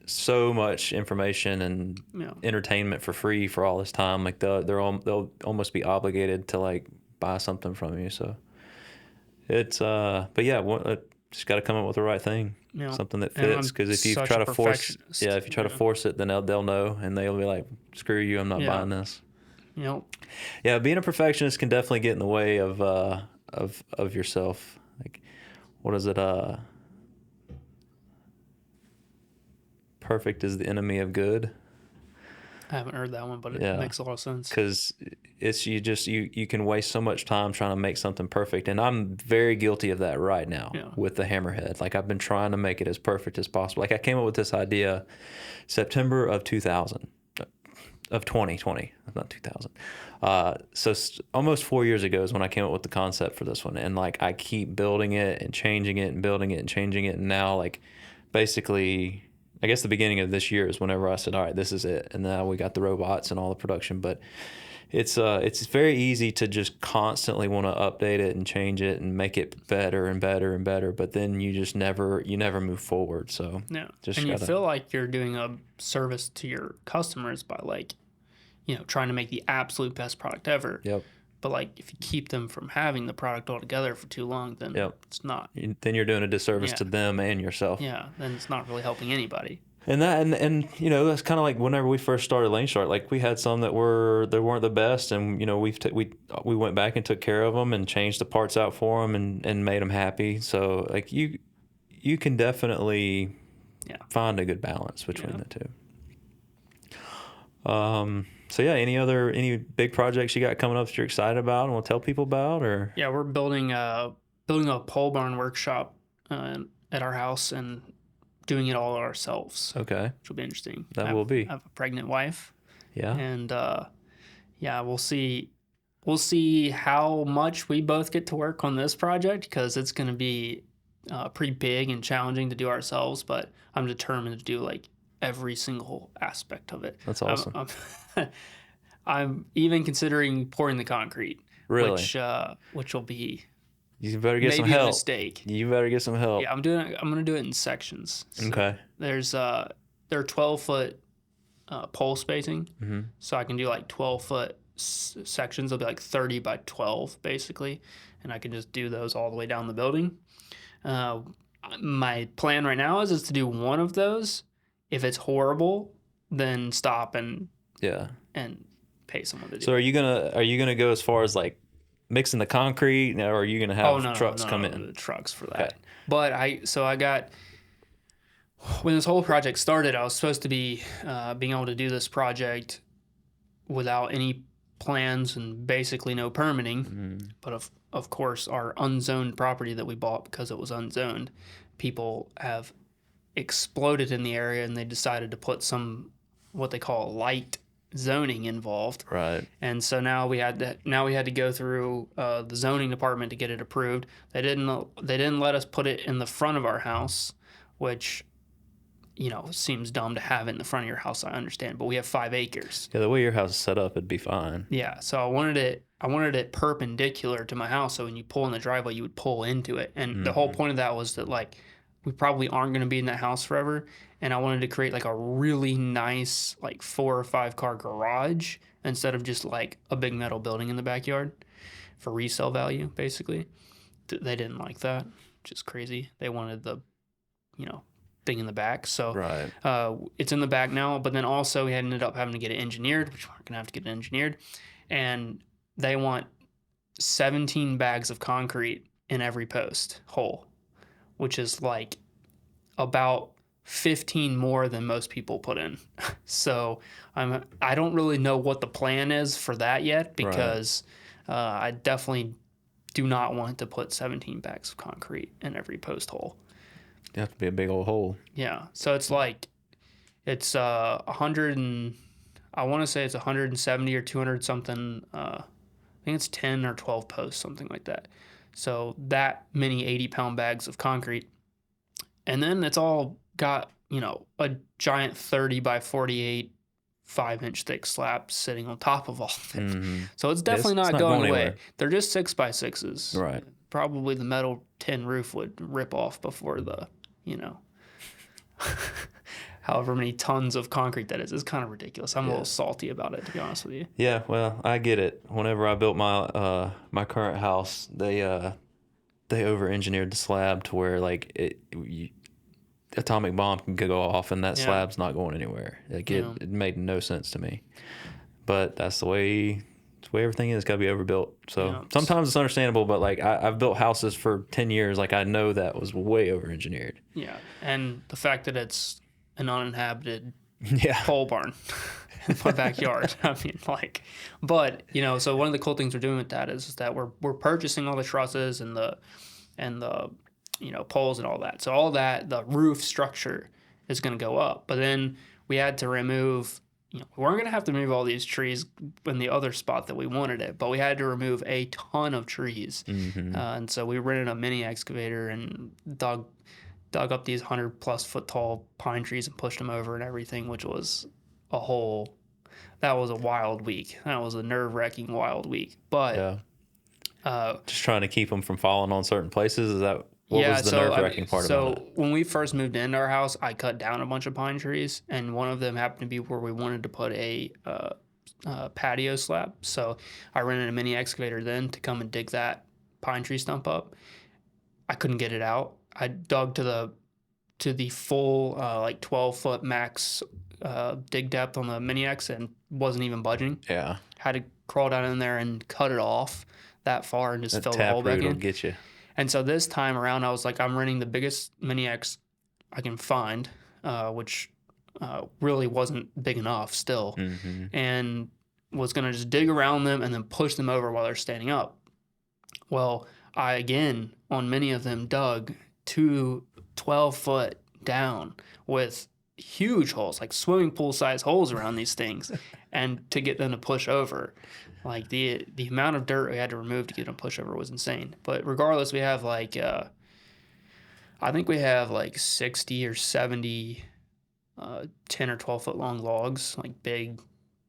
information and entertainment for free for all this time, like they'll almost be obligated to like buy something from you. So it's but yeah, just got to come up with the right thing, something that fits. Because if you try to force it, then they'll know, and they'll be like, screw you, I'm not buying this. Yeah, being a perfectionist can definitely get in the way of yourself. Like, what is it? Perfect is the enemy of good. I haven't heard that one, but it makes a lot of sense. Because it's you can waste so much time trying to make something perfect, and I'm very guilty of that right now with the hammerhead. Like, I've been trying to make it as perfect as possible. Like, I came up with this idea September of 2020, not 2000. So almost 4 years ago is when I came up with the concept for this one, and like, I keep building it and changing it and building it and changing it, and now like basically I guess the beginning of this year is whenever I said, all right, this is it. And now we got the robots and all the production. But it's very easy to just constantly want to update it and change it and make it better and better and better. But then you just never move forward. So Yeah. just And you gotta, feel like you're doing a service to your customers by like, trying to make the absolute best product ever. yep. But like if you keep them from having the product altogether for too long, then Yep. it's not. Then you're doing a disservice Yeah. to them and yourself. Yeah, then it's not really helping anybody. And that's kind of like whenever we first started Lanesharkin, like we had some that weren't the best, and we went back and took care of them and changed the parts out for them and made them happy. So like you can definitely find a good balance between the two. So yeah, any big projects you got coming up that you're excited about and want to tell people about, or? Yeah, we're building a pole barn workshop at our house and doing it all ourselves. Okay. Which will be interesting. That will be. I have a pregnant wife. Yeah. And we'll see how much we both get to work on this project, because it's going to be pretty big and challenging to do ourselves, but I'm determined to do like every single aspect of it. That's awesome. I'm even considering pouring the concrete. Really? Which will be You better get some maybe a help. mistake. You better get some help. Yeah, I'm gonna do it in sections. So Okay. there are 12-foot pole spacing, Mm-hmm. so I can do like 12-foot sections. They'll be like 30 by 12 basically, and I can just do those all the way down the building. My plan right now is to do one of those. If it's horrible, then stop and pay someone to do. So are you gonna go as far as like mixing the concrete, or are you gonna have trucks come in? The trucks for that. Okay. But I got, when this whole project started, I was supposed to be being able to do this project without any plans and basically no permitting. Mm-hmm. But of course, our unzoned property that we bought, because it was unzoned, people have exploded in the area, and they decided to put some what they call light zoning involved. Right. And so now we had to go through the zoning department to get it approved. They didn't let us put it in the front of our house, which seems dumb to have it in the front of your house. I understand, but we have 5 acres. Yeah, the way your house is set up, it'd be fine. Yeah, so I wanted it perpendicular to my house, so when you pull in the driveway, you would pull into it. And the whole point of that was that like we probably aren't going to be in that house forever, and I wanted to create like a really nice like 4 or 5 car garage instead of just like a big metal building in the backyard for resale value, basically. They didn't like that, which is crazy. They wanted the thing in the back. So right. It's in the back now, but then also we ended up having to get it engineered, which we're going to have to get it engineered. And they want 17 bags of concrete in every post hole, which is like about 15 more than most people put in. So I don't really know what the plan is for that yet, because I definitely do not want to put 17 bags of concrete in every post hole. You have to be a big old hole. Yeah. So it's like, it's 100 and I want to say it's 170 or 200 something. I think it's 10 or 12 posts, something like that. So that many 80-pound bags of concrete. And then it's all got, a giant 30 by 48, 5-inch thick slab sitting on top of all of it. Mm-hmm. So it's definitely not going away. They're just 6x6s. Right. Probably the metal tin roof would rip off before the, however many tons of concrete that is. It's kind of ridiculous. I'm a little salty about it, to be honest with you. Yeah, well, I get it. Whenever I built my my current house, they over-engineered the slab to where like atomic bomb can go off and that slab's not going anywhere. Like it made no sense to me. But that's the way everything is. Got to be overbuilt. So sometimes it's understandable, but like I've built houses for 10 years. Like I know that was way over-engineered. Yeah, and the fact that it's an uninhabited pole barn in my backyard. I mean, like, but so one of the cool things we're doing with that is that we're purchasing all the trusses and the poles and all that. So all that, the roof structure is going to go up. But then we had to remove. We weren't going to have to remove all these trees in the other spot that we wanted it, but we had to remove a ton of trees. Mm-hmm. And so we rented a mini excavator and dug dug up these 100+ foot tall pine trees and pushed them over and everything, which was a whole. That was a wild week. That was a nerve-wracking wild week. But Yeah. Just trying to keep them from falling on certain places. Is that what yeah, was the so nerve-wracking part about it? when we first moved into our house, I cut down a bunch of pine trees, and one of them happened to be where we wanted to put a patio slab. So I rented a mini excavator then to come and dig that pine tree stump up. I couldn't get it out. I dug to the full like 12-foot max dig depth on the mini X and wasn't even budging. Yeah. Had to crawl down in there and cut it off that far and just That fill the hole back taproot will in. get you. And so this time around, I was like, I'm renting the biggest mini X I can find, which really wasn't big enough still, and was going to just dig around them and then push them over while they're standing up. Well, I, again, on many of them, dug 12-foot down with huge holes, like swimming pool size holes around these things, and to get them to push over. Like the amount of dirt we had to remove to get them to push over was insane. But regardless, we have like, I think we have like 60 or 70 10 or 12-foot long logs, like big,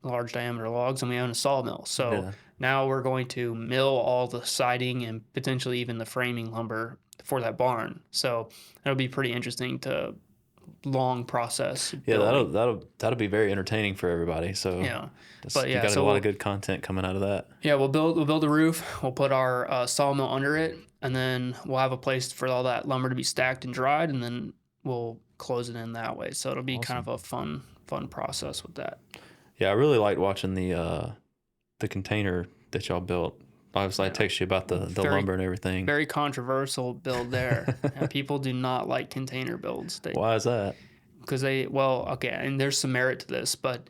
large diameter logs, and we own a sawmill. So now we're going to mill all the siding and potentially even the framing lumber for that barn. So that'll be pretty interesting to long process. Yeah, building. that'll be very entertaining for everybody. So Yeah, you got a lot of good content coming out of that. Yeah, we'll build a roof. We'll put our sawmill under it, and then we'll have a place for all that lumber to be stacked and dried, and then we'll close it in that way. So it'll be kind of a fun process with that. Yeah, I really liked watching the container that y'all built. Obviously, I texted you about the lumber and everything. Very controversial build there. And people do not like container builds. Why is that? Because and there's some merit to this, but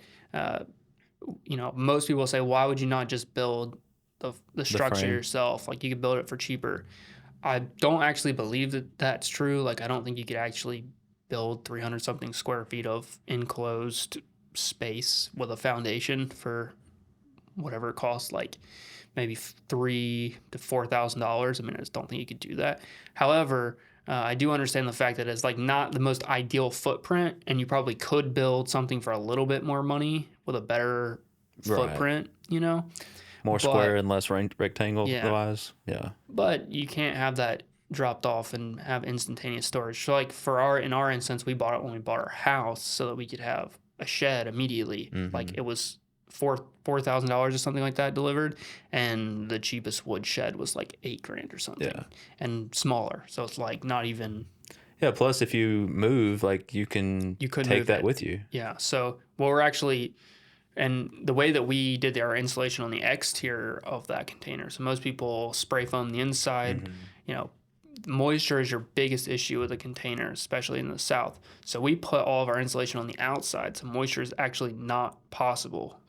most people say, why would you not just build the structure yourself? Like, you could build it for cheaper. I don't actually believe that that's true. Like, I don't think you could actually build 300 something square feet of enclosed space with a foundation for whatever it costs, like maybe $3,000 to $4,000. I mean, I just don't think you could do that. However, I do understand the fact that it's like not the most ideal footprint, and you probably could build something for a little bit more money with a better footprint, More square and less rectangle wise. Yeah. But you can't have that dropped off and have instantaneous storage. So like in our instance, we bought it when we bought our house so that we could have a shed immediately. Like it was $4,000 or something like that delivered, and the cheapest wood shed was like $8,000 or something, and smaller. So it's like not even. Yeah. Plus, if you move, like you could take that with you. Yeah. So we're actually, and the way that we did our installation on the exterior of that container. So most people spray foam the inside. Moisture is your biggest issue with a container, especially in the South. So we put all of our insulation on the outside. So moisture is actually not possible.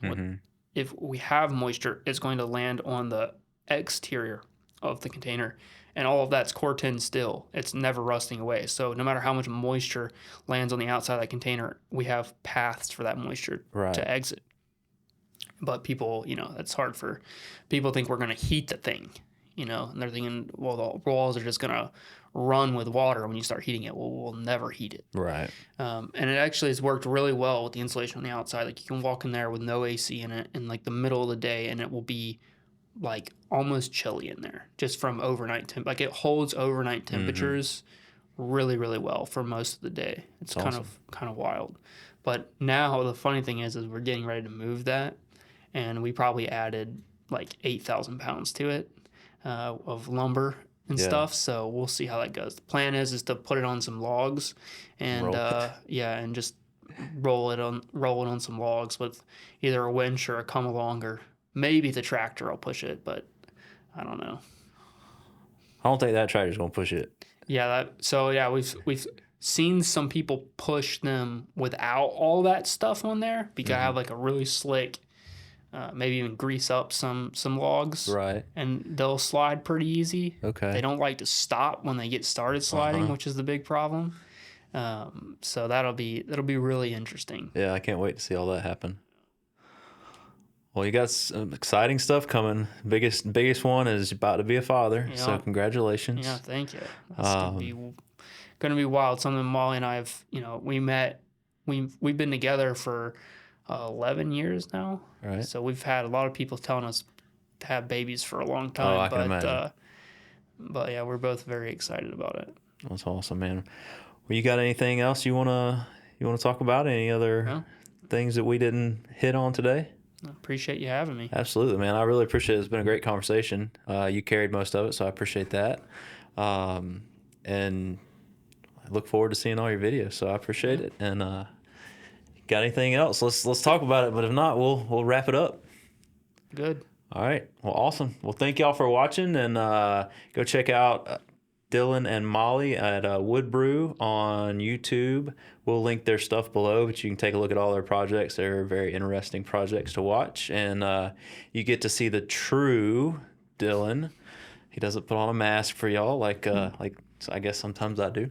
If we have moisture, it's going to land on the exterior of the container, and all of that's Corten still. It's never rusting away. So no matter how much moisture lands on the outside of that container, we have paths for that moisture to exit. But people, that's hard for people. Think we're going to heat the thing. And they're thinking, well, the walls are just going to run with water when you start heating it. Well, we'll never heat it. Right. And it actually has worked really well with the insulation on the outside. Like, you can walk in there with no AC in it in like the middle of the day, and it will be like almost chilly in there just from overnight temp. Like, it holds overnight temperatures really, really well for most of the day. It's awesome. kind of wild. But now the funny thing is we're getting ready to move that, and we probably added like 8,000 pounds to it. Of lumber and stuff, so we'll see how that goes. The plan is to put it on some logs, and and just roll it on some logs with either a winch or a come along, or maybe the tractor will push it, but I don't know. I don't think that tractor's gonna push it. Yeah, we've seen some people push them without all that stuff on there. You gotta have like a really slick. Maybe even grease up some logs, right? And they'll slide pretty easy. Okay. They don't like to stop when they get started sliding, which is the big problem. So that'll be really interesting. Yeah, I can't wait to see all that happen. Well, you got some exciting stuff coming. Biggest one is about to be a father. So congratulations. Yeah, thank you. That's gonna be going to be wild. Something Molly and I have, we've been together for 11 years now. Right. So we've had a lot of people telling us to have babies for a long time. Oh, I can imagine. But yeah, we're both very excited about it. That's awesome, man. Well, you got anything else you wanna talk about? Any other things that we didn't hit on today? I appreciate you having me. Absolutely, man. I really appreciate it. It's been a great conversation. You carried most of it, so I appreciate that. And I look forward to seeing all your videos. So I appreciate it. And got anything else? Let's talk about it. But if not, we'll wrap it up. Good. All right. Well, awesome. Well, thank y'all for watching, and go check out Dylan and Molly at Woodbrew on YouTube. We'll link their stuff below, but you can take a look at all their projects. They're very interesting projects to watch, and you get to see the true Dylan. He doesn't put on a mask for y'all like I guess sometimes I do.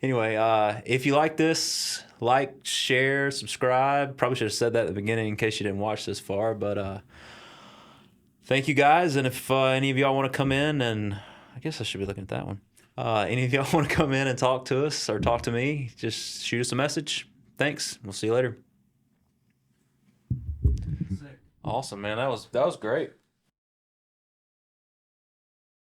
Anyway, if you like this, like, share, subscribe. Probably should have said that at the beginning in case you didn't watch this far, but thank you guys. And if any of y'all want to come in, and I guess I should be looking at that one. Any of y'all want to come in and talk to us or talk to me, just shoot us a message. Thanks. We'll see you later. Awesome, man. That was great.